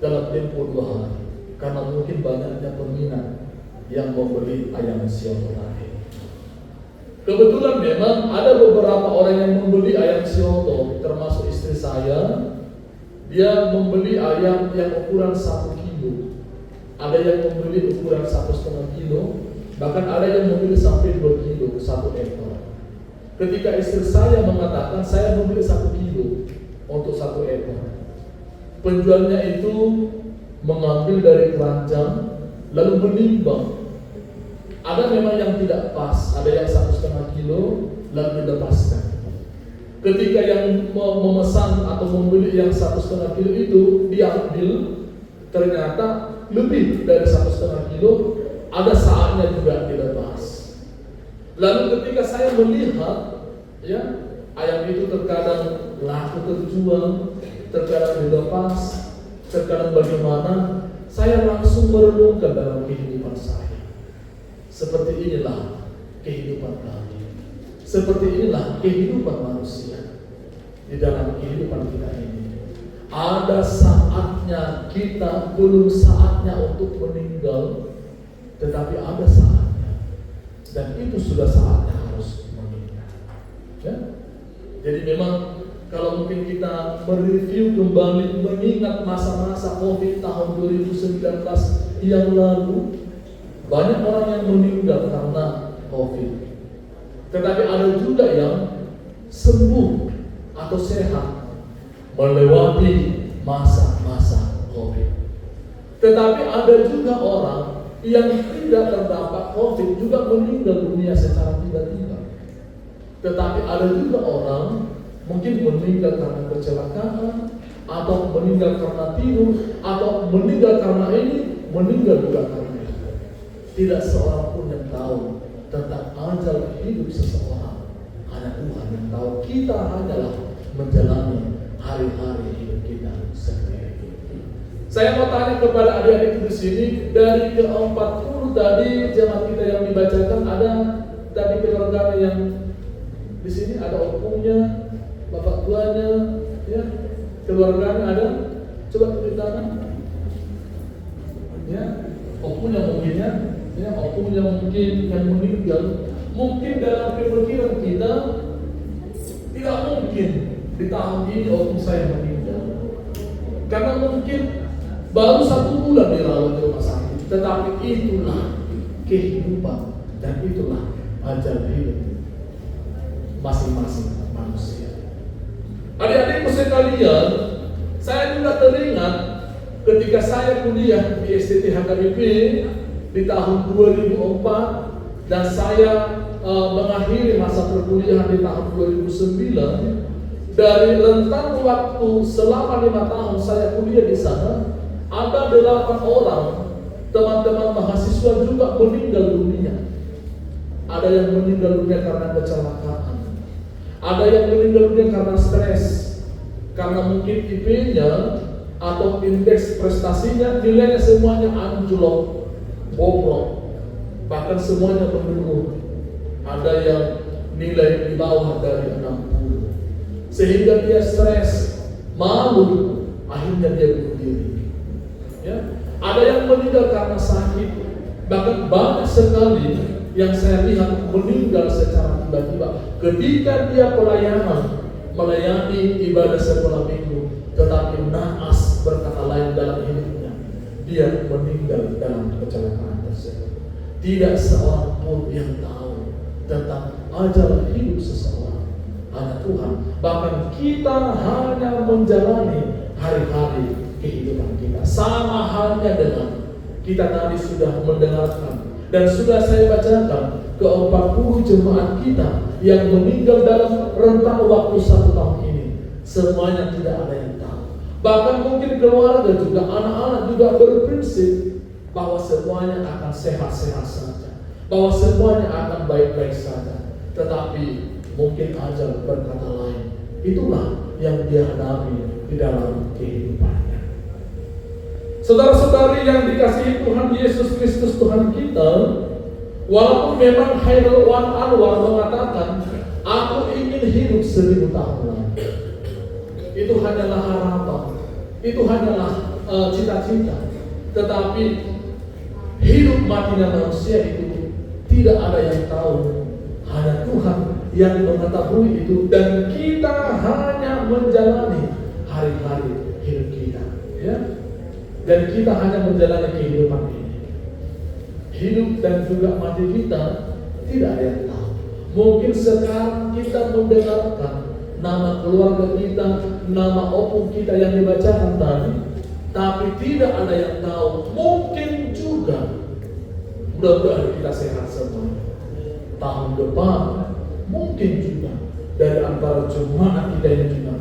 dalam tempo 2 hari, karena mungkin banyaknya peminat yang membeli ayam sioto tadi." Kebetulan memang ada beberapa orang yang membeli ayam sioto, termasuk istri saya. Dia membeli ayam yang ukuran 1 kilo. Ada yang membeli ukuran 1,5 kilo, bahkan ada yang membeli sampai 2 kilo 1 ekor. Ketika istri saya mengatakan saya membeli 1 kilo untuk 1 ekor, penjualnya itu mengambil dari keranjang lalu menimbang. Ada memang yang tidak pas, ada yang 1,5 kilo lalu dilepaskan. Ketika yang memesan atau membeli yang 1,5 kilo itu diambil, ternyata lebih dari 1,5 kilo, ada saatnya juga dilepas. Lalu ketika saya melihat, ya, ayam itu terkadang laku terjual, terkadang dilepas, terkadang bagaimana, saya langsung merenungkan dalam kehidupan saya. Seperti inilah kehidupan kami. Seperti inilah kehidupan manusia di dalam kehidupan kita ini. Ada saatnya kita belum saatnya untuk meninggal, tetapi ada saatnya, dan itu sudah saatnya harus meninggal. Ya? Jadi memang kalau mungkin kita mereview kembali, mengingat masa-masa COVID tahun 2019 yang lalu, banyak orang yang meninggal karena COVID. Tetapi ada juga yang sembuh atau sehat melewati masa-masa COVID. Tetapi ada juga orang yang tidak terdampak COVID juga meninggal dunia secara tiba-tiba. Tetapi ada juga orang mungkin meninggal karena kecelakaan, atau meninggal karena tidur, atau meninggal karena ini, meninggal juga karena itu. Tidak seorang pun yang tahu tentang ajal hidup seseorang. Hanya Tuhan yang tahu. Kita hanyalah menjalani hari-hari hidup kita sendiri. Saya mau tanya kepada adik-adik di sini, dari ke-40 tadi jemaat kita yang dibacakan, ada tadi keluarga yang di sini ada opungnya, bapak tuanya, ya, keluarganya ada. Coba tunjuk tangan. Ya, opungnya mungkin ya, opungnya mungkin yang meninggal. Mungkin dalam pemikiran kita tidak mungkin di tahun ini opung saya meninggal, karena mungkin baru 1 bulan dirawat di rumah sakit. Tetapi itulah kehidupan dan itulah ajal hidup masing-masing manusia. Adik-adikku sekalian, saya juga teringat ketika saya kuliah di STT HKBP di tahun 2004 dan saya mengakhiri masa perkuliahan di tahun 2009. Dari rentang waktu selama 5 tahun saya kuliah di sana, ada 8 orang teman-teman mahasiswa juga meninggal dunia. Ada yang meninggal dunia karena kecelakaan, ada yang meninggal dunia karena stres, karena mungkin IP-nya atau indeks prestasinya nilainya semuanya anjlok, bobrok, bahkan semuanya menurun. Ada yang nilai di bawah dari 60, sehingga dia stres, malu, akhirnya dia bunuh diri. Ya, ada yang meninggal karena sakit, bahkan banyak sekali yang saya lihat meninggal secara tiba-tiba ketika dia melayani ibadah sekolah minggu, tetapi naas berkata lain dalam hidupnya, dia meninggal dalam kecelakaan tersebut. Tidak seorang pun yang tahu tentang ajal hidup seseorang, hanya Tuhan. Bahkan kita hanya menjalani hari-hari kehidupan kita, sama halnya dengan kita tadi sudah mendengarkan dan sudah saya bacakan ke-40 jemaat kita yang meninggal dalam rentang waktu 1 tahun ini. Semuanya tidak ada yang tahu. Bahkan mungkin keluarga juga, anak-anak juga berprinsip bahwa semuanya akan sehat-sehat saja, bahwa semuanya akan baik-baik saja. Tetapi mungkin ajal berkata lain. Itulah yang dia hadapi di dalam kehidupannya. Saudara-saudari yang dikasihi Tuhan Yesus Kristus Tuhan kita, walaupun memang Hairul Anwar mengatakan, aku ingin hidup 1000 tahun lagi. Itu hanyalah harapan, itu hanyalah cita-cita. Tetapi hidup matinya manusia itu tidak ada yang tahu, hanya Tuhan yang mengetahui itu, dan kita hanya menjalani hari-hari hidup kita, ya. Dan kita hanya menjalani kehidupan ini. Hidup dan juga mati kita tidak ada yang tahu. Mungkin sekarang kita mendengarkan nama keluarga kita, nama opung kita yang dibacakan tadi, tapi tidak ada yang tahu. Mungkin juga, mudah-mudahan kita sehat semua, tahun depan mungkin juga dari antara jemaat kita ini juga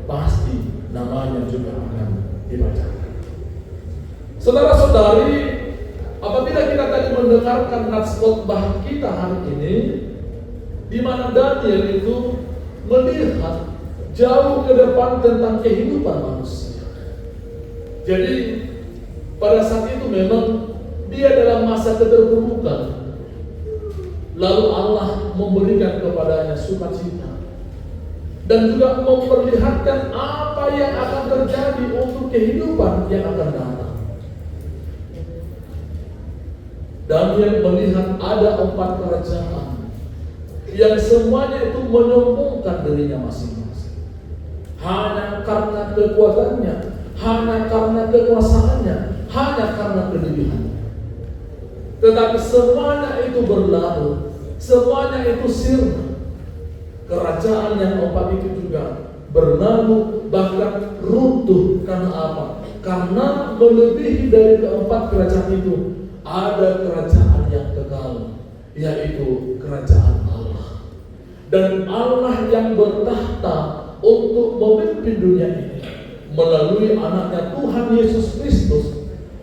pasti namanya juga akan dibacakan. Saudara-saudari, apabila kita tadi mendengarkan nats khotbah kita hari ini, di mana Daniel itu melihat jauh ke depan tentang kehidupan manusia. Jadi pada saat itu memang dia dalam masa keterpurukan, lalu Allah memberikan kepadanya sukacita dan juga memperlihatkan apa yang akan terjadi untuk kehidupan yang akan datang. Daniel melihat ada 4 kerajaan yang semuanya itu menyombongkan dirinya masing-masing, hanya karena kekuatannya, hanya karena kekuasaannya, hanya karena kelebihannya. Tetapi semuanya itu berlalu, semuanya itu sirna. Kerajaan yang 4 itu juga berlalu, bahkan runtuh. Karena apa? Karena melebihi dari ke-4 kerajaan itu ada kerajaan yang kekal, yaitu kerajaan Allah. Dan Allah yang bertahta untuk memimpin dunia ini melalui anaknya Tuhan Yesus Kristus.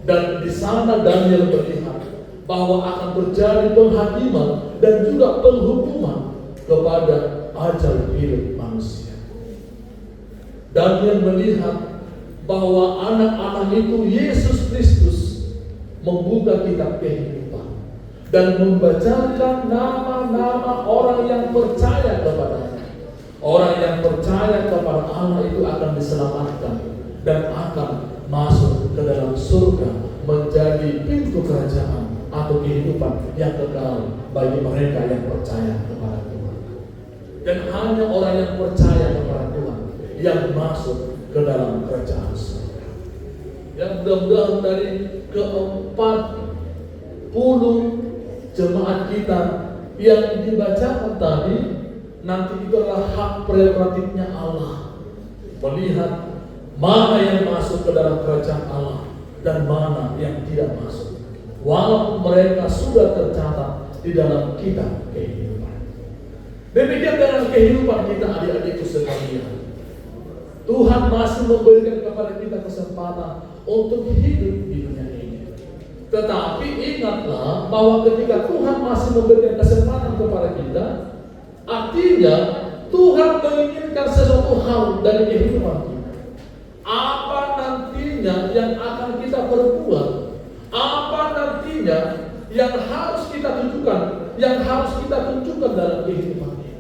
Dan di sana Daniel melihat bahwa akan terjadi penghakiman dan juga penghukuman kepada ajal hidup manusia. Daniel melihat bahwa anak-anak itu Yesus Kristus membuka kitab kehidupan dan membacakan nama-nama orang yang percaya kepadanya. Orang yang percaya kepada Allah itu akan diselamatkan dan akan masuk ke dalam surga, menjadi pintu kerajaan atau kehidupan yang kekal bagi mereka yang percaya kepada Tuhan. Dan hanya orang yang percaya kepada Tuhan yang masuk ke dalam kerajaan surga. Yang mudah-mudahan dari ke-40 jemaat kita yang dibacakan tadi, nanti itu adalah hak prerogatifnya Allah melihat mana yang masuk ke dalam kerajaan Allah dan mana yang tidak masuk, walaupun mereka sudah tercatat di dalam kitab kehidupan. Demikian dengan kehidupan kita, adik-adikku sekalian. Tuhan masih memberikan kepada kita kesempatan untuk hidup di dunia ini. Tetapi ingatlah bahwa ketika Tuhan masih memberikan kesempatan kepada kita, artinya Tuhan menginginkan sesuatu hal dari kehidupan kita. Apa nantinya yang akan kita perbuat? Apa nantinya yang harus kita tunjukkan, yang harus kita tunjukkan dalam kehidupan ini?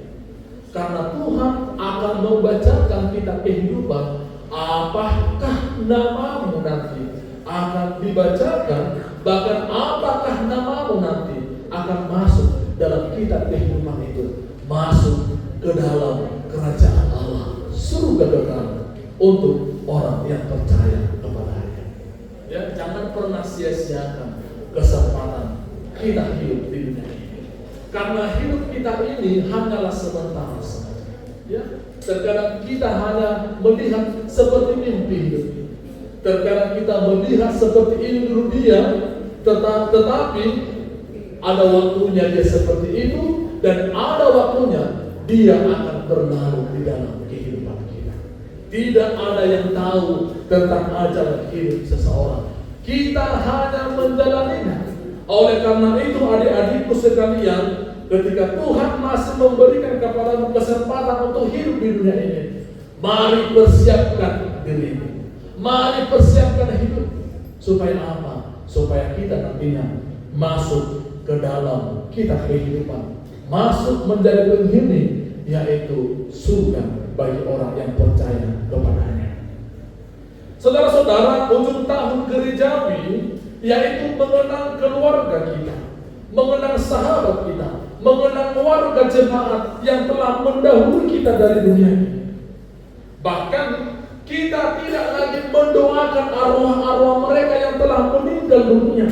Karena Tuhan akan membacakan kitab kehidupan. Apakah namamu nanti akan dibacakan? Bahkan apakah namamu nanti akan masuk dalam kitab kehidupan itu, masuk ke dalam kerajaan Allah, surga kekal untuk orang yang percaya kepadanya. Ya, jangan pernah sia-siakan kesempatan kita hidup di dunia ini. Karena hidup kita ini hanyalah sementara saja. Ya, terkadang kita hanya melihat seperti mimpi hidup ini. Terkadang kita melihat seperti ini dulu dia, tetapi ada waktunya dia seperti itu dan ada waktunya dia akan berlalu di dalam kehidupan kita. Tidak ada yang tahu tentang ajaran hidup seseorang. Kita hanya menjalaninya. Oleh karena itu adik-adikku sekalian, ketika Tuhan masih memberikan kepadamu kesempatan untuk hidup di dunia ini, mari persiapkan dirimu. Mari persiapkan hidup. Supaya apa? Supaya kita nantinya masuk ke dalam kitab kehidupan, masuk menjadi penghuni, yaitu surga bagi orang yang percaya kepadanya. Saudara-saudara, ujung tahun gerejawi yaitu mengenang keluarga kita, mengenang sahabat kita, mengenang warga jemaat yang telah mendahului kita dari dunia ini. Bahkan kita tidak lagi mendoakan arwah-arwah mereka yang telah meninggal dunia,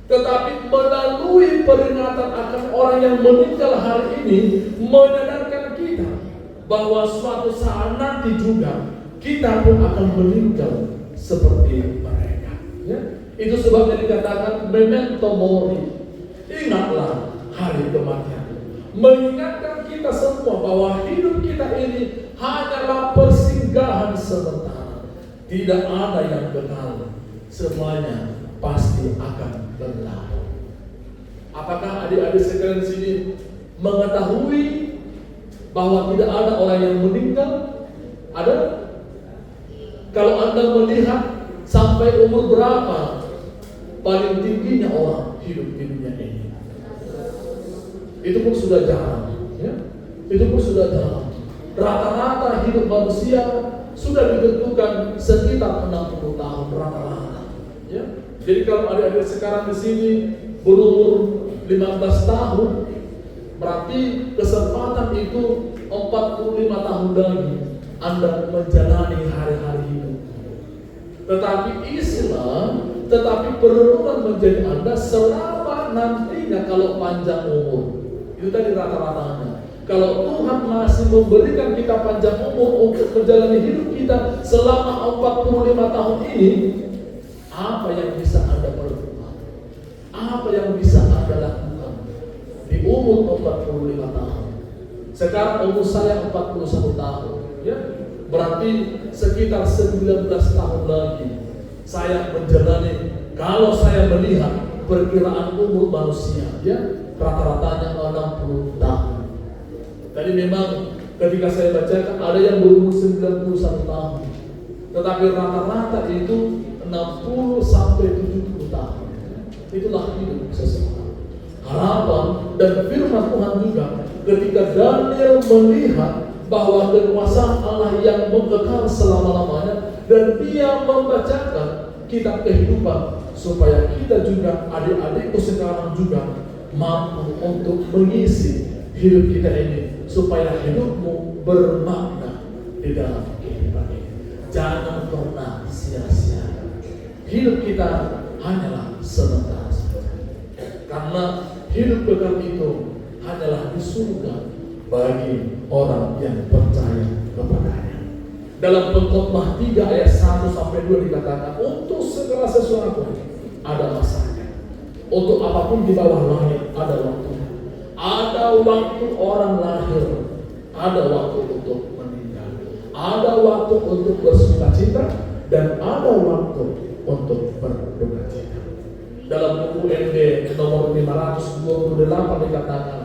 tetapi melalui peringatan akan orang yang meninggal hari ini menyadarkan kita bahwa suatu saat nanti juga kita pun akan meninggal seperti mereka. Ya? Itu sebabnya dikatakan memento mori. Ingatlah hari kematian. Mengingatkan kita semua bahwa hidup kita ini hanyalah persinggahan sementara. Tidak ada yang kekal. Semuanya pasti akan berlalu. Apakah adik-adik sekalian sini mengetahui bahwa tidak ada orang yang meninggal? Ada? Kalau Anda melihat sampai umur berapa paling tingginya orang hidup di dunia ini, itu pun sudah jarang, ya? Itu pun sudah jarang. Rata-rata hidup manusia sudah ditentukan sekitar 60 tahun rata-rata, ya? Jadi kalau adik-adik sekarang di sini berumur 15 tahun, berarti kesempatan itu 45 tahun lagi Anda menjalani hari-hari hidup. Tetapi tetapi perenungan menjadi Anda selama nantinya kalau panjang umur. Itu tadi rata-ratanya. Kalau Tuhan masih memberikan kita panjang umur untuk menjalani hidup kita selama 45 tahun ini, apa yang bisa Anda perbuat? Apa yang bisa Anda lakukan di umur 45 tahun? Sekarang umur saya 41 tahun, ya. Berarti sekitar 19 tahun lagi saya menjalani, kalau saya melihat perkiraan umur manusia, ya, rata-ratanya 60 tahun. Tadi memang ketika saya bacakan ada yang berumur 91 tahun, tetapi rata-rata itu 60 sampai 70 tahun. Itulah hidup seseorang. Harapan dan firman Tuhan juga ketika Daniel melihat bahwa kekuasaan Allah yang mengekal selama-lamanya, dan dia membacakan kitab kehidupan supaya kita juga, adik-adikku sekarang juga mampu untuk mengisi hidup kita ini supaya hidupmu bermakna di dalam kehidupan ini. Jangan pernah sia-sia. Hidup kita hanyalah sementara saja. Karena hidup kekal itu hanyalah di surga bagi orang yang percaya kepadanya. Dalam Pengkhotbah 3 ayat 1 sampai 2 dikatakan, untuk segala sesuatu ada masanya. Untuk apapun di bawah langit ada waktunya. Ada waktu orang lahir, ada waktu untuk meninggal, ada waktu untuk bersukacita, dan ada waktu untuk berdukacita. Dalam buku MD nomor 528 dikatakan,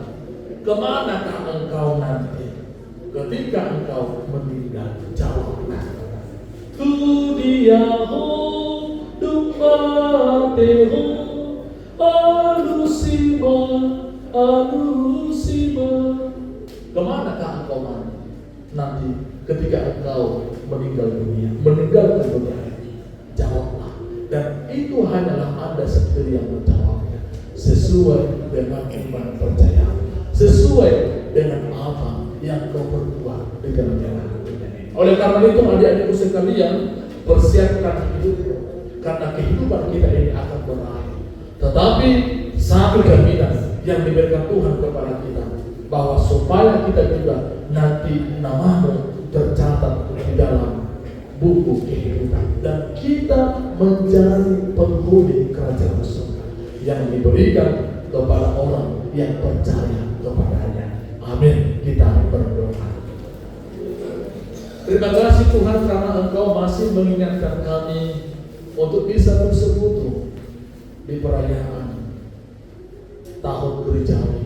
kemanakah engkau nanti ketika engkau meninggal? Jawablah, tu diaho dumateho alusima alusima. Kemanakah engkau nanti ketika engkau meninggal dunia, meninggalkan dunia ini? Jawablah. Dan itu hanyalah Anda sendiri yang menjawabnya, sesuai dengan iman percaya, sesuai dengan apa yang kau perbuat di dalam jalan ini. Oleh karena itu, adik-adikku sekalian, persiapkan hidupmu, karena kehidupan kita ini akan berakhir. Tetapi satu jaminan yang diberikan Tuhan kepada kita, bahwa supaya kita juga nanti namamu tercatat di dalam buku kehidupan, dan kita menjadi penghuni kerajaan surga yang diberikan kepada orang yang percaya kepadanya. Amin. Kita berdoa. Terima kasih Tuhan karena Engkau masih mengingatkan kami untuk bisa bersekutu di perayaan tahun gerejawi,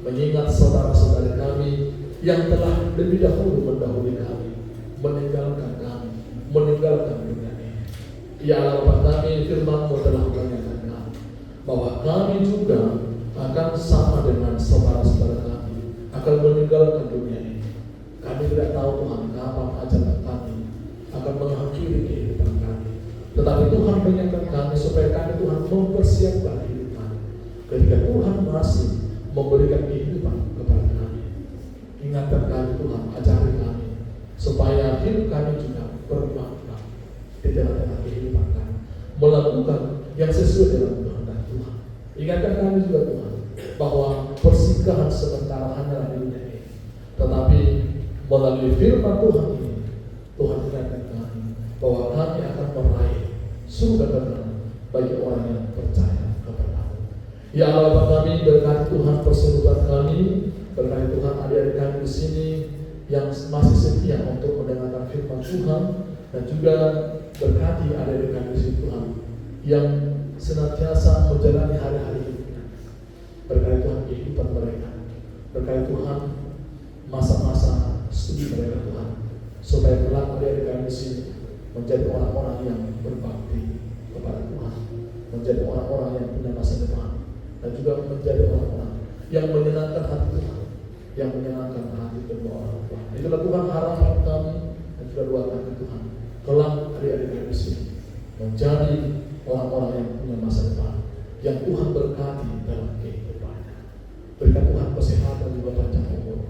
mengingat saudara-saudara kami yang telah lebih dahulu mendahului kami, meninggalkan kami, meninggalkan dunia ini. Ya Allah Bapa kami, firman-Mu telah mengingatkan kami bahwa kami juga akan sama dengan saudara-saudara kami, akan meninggalkan dunia ini. Kami tidak tahu Tuhan kapan ajaran kami akan mengakhiri kehidupan kami, tetapi Tuhan mengingatkan kami supaya kami Tuhan mempersiapkan hidup kami ketika Tuhan masih memberikan kehidupan kepada kami. Ingatkan kami Tuhan, ajari kami supaya hidup kami juga bermakna di dalam kehidupan kami, melakukan yang sesuai dengan kehendak Tuhan. Ingatkan kami juga Tuhan bahwa persinggahan sementara hanyalah di dunia ini, tetapi melalui firman Tuhan ini, Tuhan ingatkan kami bahwa kami akan meraih surga kekal bagi orang yang percaya kepada-Mu. Ya Allah Bapa kami, berkati Tuhan persetujuan kami, berkati Tuhan adik-adik kami di sini yang masih setia untuk mendengarkan firman Tuhan, dan juga berkati adik-adik kami di sini Tuhan yang senantiasa menjalani hari-hari hidupnya. Berkati Tuhan kehidupan mereka, berkati Tuhan masa-masa studi mereka Tuhan, supaya kelak adik-adik kami di sini menjadi orang-orang yang berbakti kepada Tuhan, menjadi orang-orang yang punya masa depan, dan juga menjadi orang-orang yang menyenangkan hati Tuhan, yang menyenangkan hati kedua orang tua. Itulah Tuhan harapan kami dan juga doa kami Tuhan, kelak adik-adik kami di sini menjadi orang-orang yang punya masa depan, yang Tuhan berkati dalam kehidupannya. Berikan Tuhan kesehatan juga panjang umur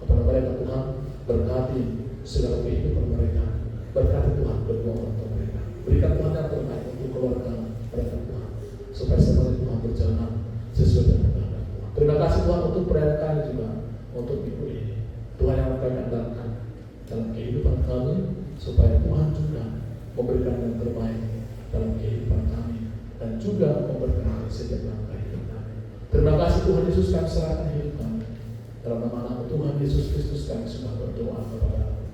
kepada mereka Tuhan, berkati segala kehidupan mereka, berkati Tuhan kedua orang tua mereka, berikan Tuhan yang terbaik untuk keluarga mereka Tuhan, supaya semuanya Tuhan berjalan sesuai dengan kehendak Tuhan. Terima kasih Tuhan untuk perayaan kami juga untuk minggu ini. Tuhan yang kami andalkan dalam kehidupan kami, supaya Tuhan juga memberikan yang terbaik dalam kehidupan kami, dan juga memberkati setiap langkah hidup kami. Terima kasih Tuhan Yesus, kami serahkan hidup kami dalam nama Tuhan Yesus Kristus, kami sudah berdoa kepada-Mu.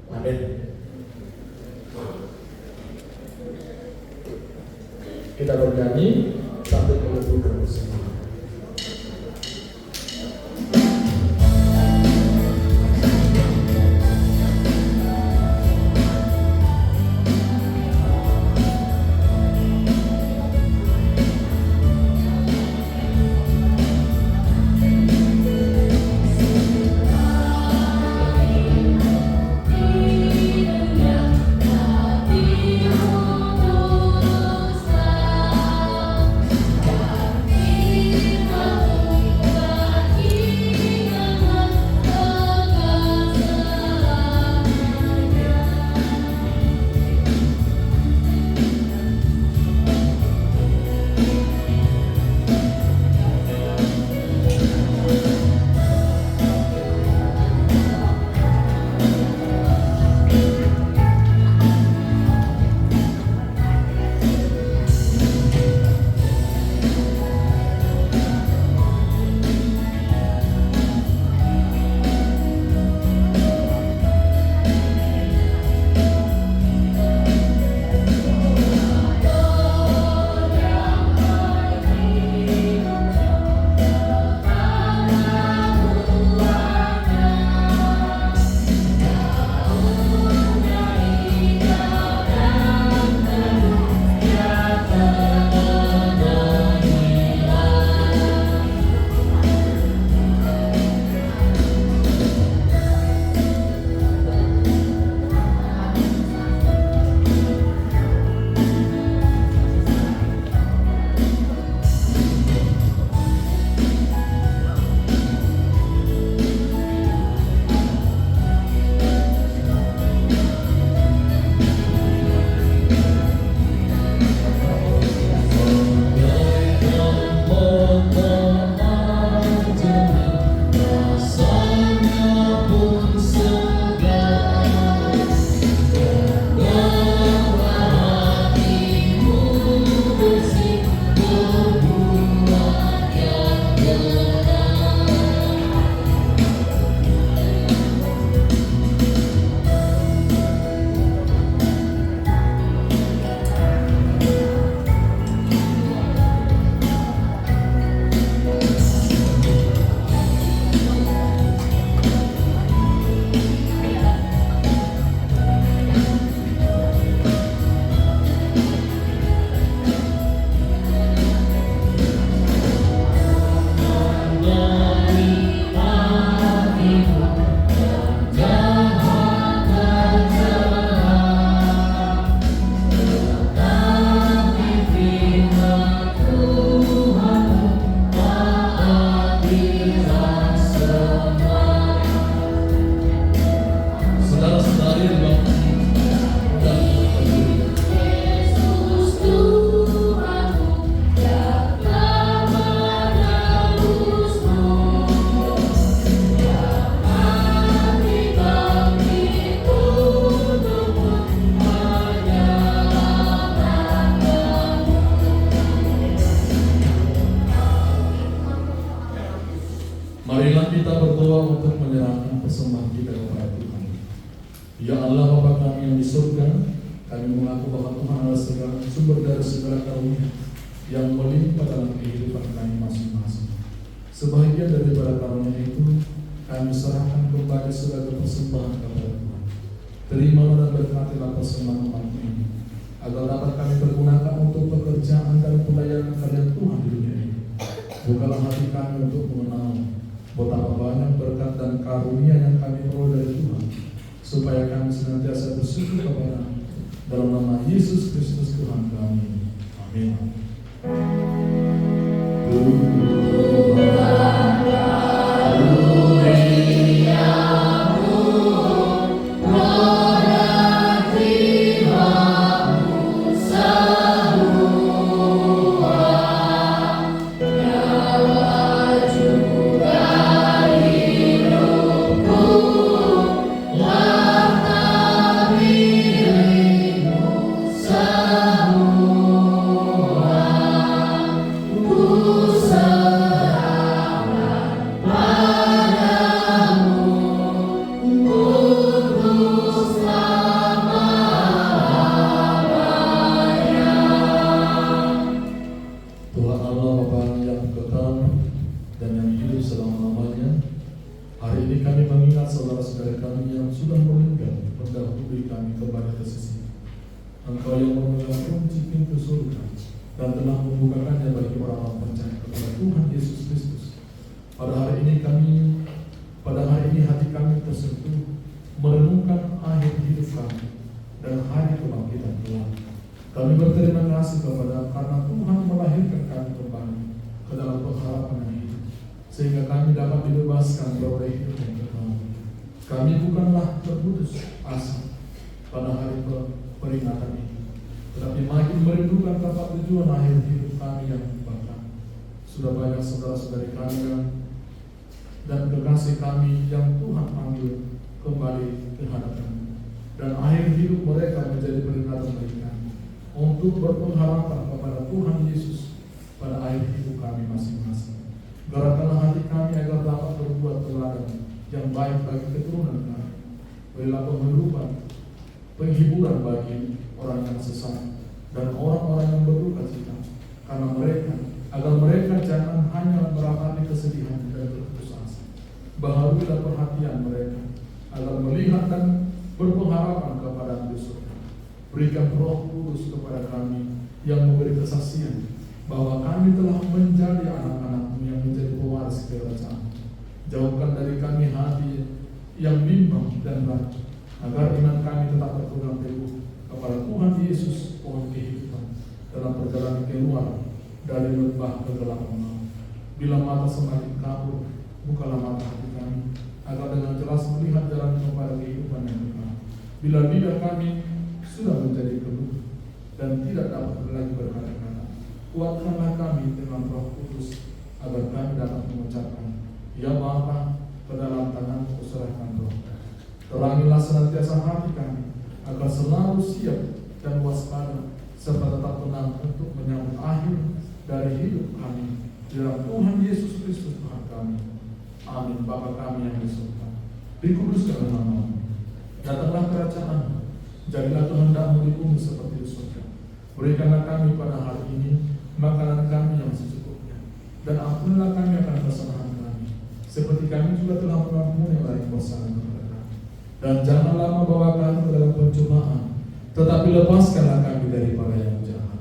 Amin. Kita bernyanyi sambil mengumpulkan bersama. Ya Allah Bapa kami yang di surga, kami mengaku bahwa Tuhan adalah segala sumber dari segala karunia yang melimpah dalam kehidupan kami masing-masing. Sebagian daripada karunia itu kami serahkan kembali sebagai persembahan kepada Tuhan. Terimalah dan berkatilah persembahan umat ini, agar dapat kami pergunakan untuk pekerjaan dan pelayanan kalian Tuhan di dunia ini. Bukalah hati kami untuk mengenal betapa banyak berkat dan karunia yang kami peroleh dari Tuhan, supaya kami senantiasa bersyukur kepada dalam nama Yesus Kristus Tuhan kami. Amin. Engkau yang memegang kunci pintu surga dan telah membukakannya bagi orang-orang percaya kepada Tuhan Yesus Kristus. Pada hari ini hati kami tersentuh merenungkan akhir hidup kami dan hari kebangkitan kelak. Kami berterima kasih kepada karena Tuhan melahirkan kami kembali ke dalam pengharapan yang hidup, sehingga kami dapat dibebaskan beroleh hidup yang kekal. Kami bukanlah terputus asa pada hari peringatan ini, tetapi makin merindukan tempat tujuan akhir hidup kami yang bahkan sudah banyak saudara-saudari kami dan kekasih kami yang Tuhan panggil kembali ke hadapan, dan akhir hidup mereka menjadi peringatan bagi kami untuk berpengharapan kepada Tuhan Yesus pada akhir hidup kami masing-masing. Gerakkanlah hati kami agar dapat berbuat teladan yang baik bagi keturunan kami. Berilah penghiburan bagi orang yang sesat dan orang-orang yang berduka cita, karena agar mereka jangan hanya meratapi kesedihan dan berputus asa. Baharuilah perhatian mereka agar melihat dan berpengharapan kepada surga. Berikan Roh Kudus kepada kami yang memberi kesaksian bahwa kami telah menjadi anak-anak-Mu yang menjadi pewaris kerajaan. Jauhkan dari kami hati yang bimbang dan ragu, agar iman kami tetap berpegang teguh kepada Tuhan Yesus, pohon kehidupan, dalam perjalanan keluar dari lembah kegelapan maut. Bila mata semakin kabur, bukalah mata hati kami, agar dengan jelas melihat jalan kepada kehidupan yang kekal. Bila lidah kami sudah menjadi keluh dan tidak dapat lagi berkata-kata, kuatkanlah kami dengan Roh Kudus, agar kami dapat mengucapkan, Ya Bapa, ke dalam tangan-Mu kuserahkan roh. Terangilah senantiasa hati kami, agar selalu siap dan waspada, serta tetap tenang untuk menyambut akhir dari hidup kami di dalam Tuhan Yesus Kristus Tuhan kami. Amin. Bapa kami yang di surga, dikuduskanlah nama-Mu, datanglah kerajaan-Mu, jadilah kehendak-Mu di bumi seperti di surga. Berikanlah kami pada hari ini makanan kami yang secukupnya, dan ampunilah kami akan kesalahan kami, seperti kami juga telah mengampuni orang yang bersalah kepada kami. Dan janganlah membawa kami ke dalam pencobaan, tetapi lepaskanlah kami daripada yang jahat.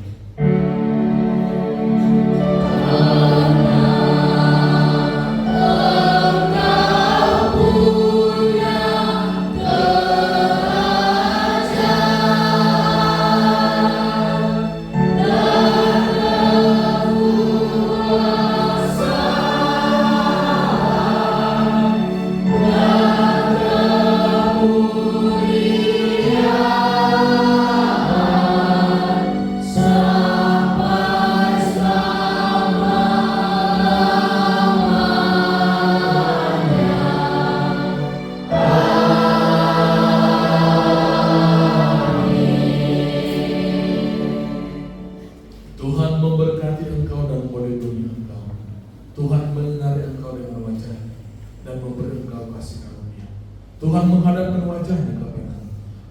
Tuhan menghadapkan wajahnya kepada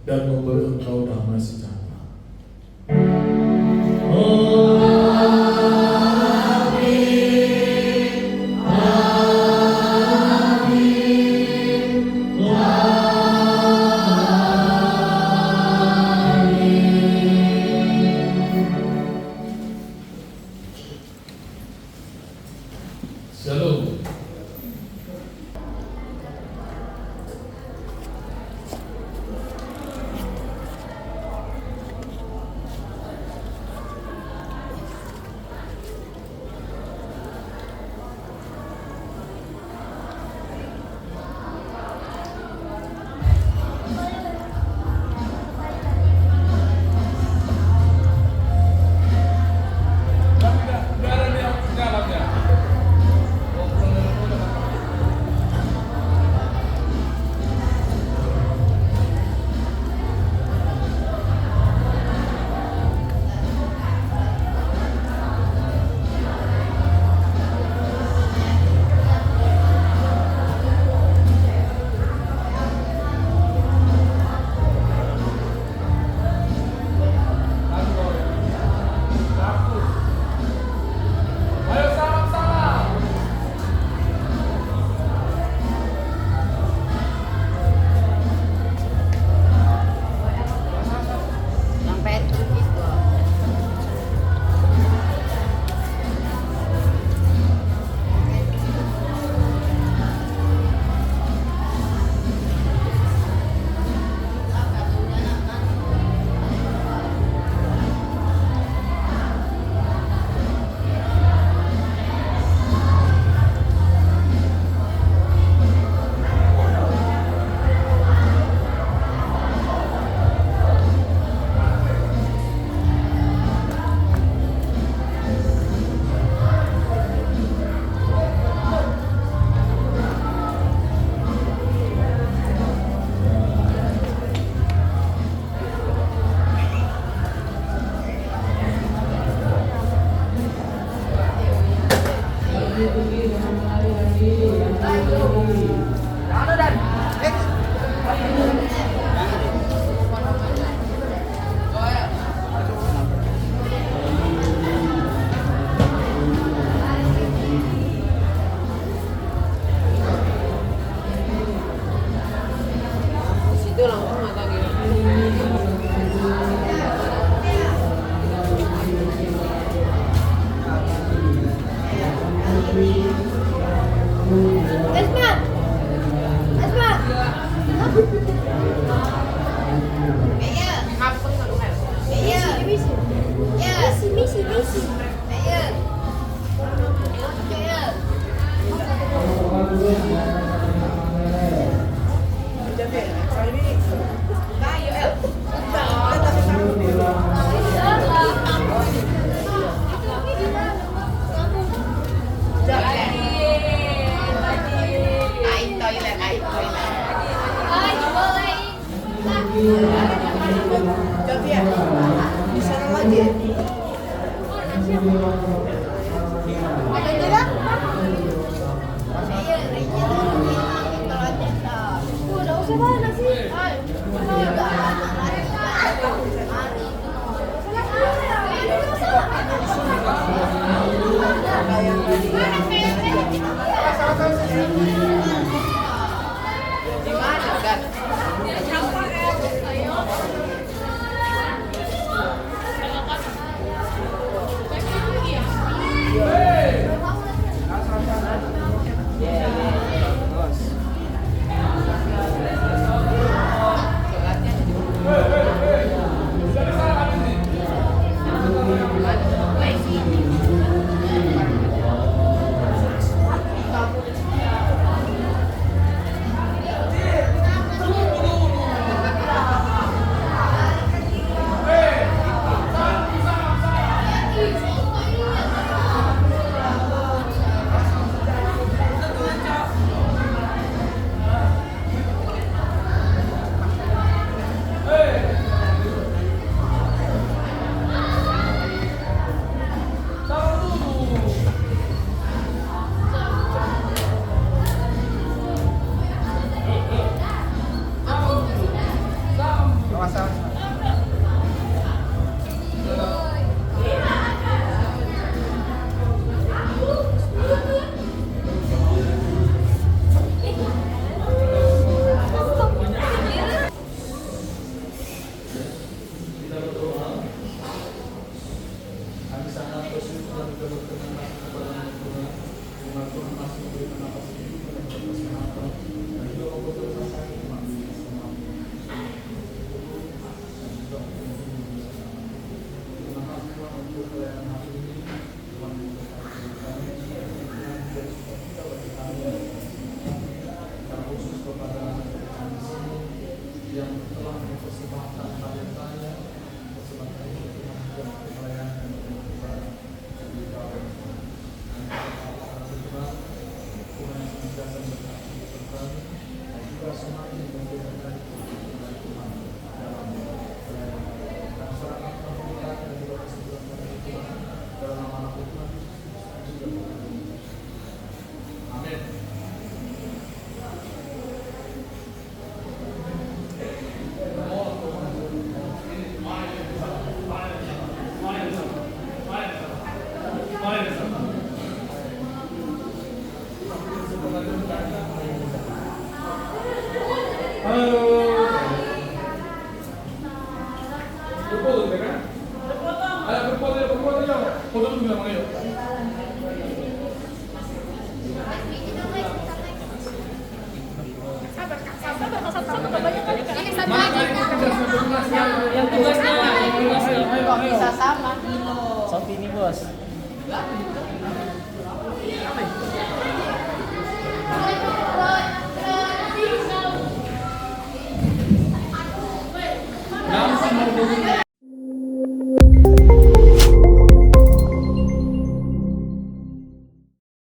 dan memberi engkau damai sejahtera. Shalom. berkenan kepada Tuhan, karena Tuhan masih memberikan nafas hidup dan kesehatan, dan juga membuat rasa sakit mati bersama. Dan juga terima kasih Tuhan untuk pelayanan hari ini. Tuhan memberkati kami, dan menjadi sukacita bagi kami. Dan khusus kepada anak-anak di sini yang telah mempersembahkan talentanya, mempersembahkan hidup Tuhan untuk pelayanan dan Tuhan di dalam Tuhan yang senantiasa memberkati hidup kami, dan juga semakin memberikan Tuhan dalam pelayanan. Dan serahkan pemerintahan dan juga kesimpulan dari Tuhan dalam nama Tuhan Yesus. Amin. Yang tugasnya, Bisa sama. Sopi ini bos. Langsung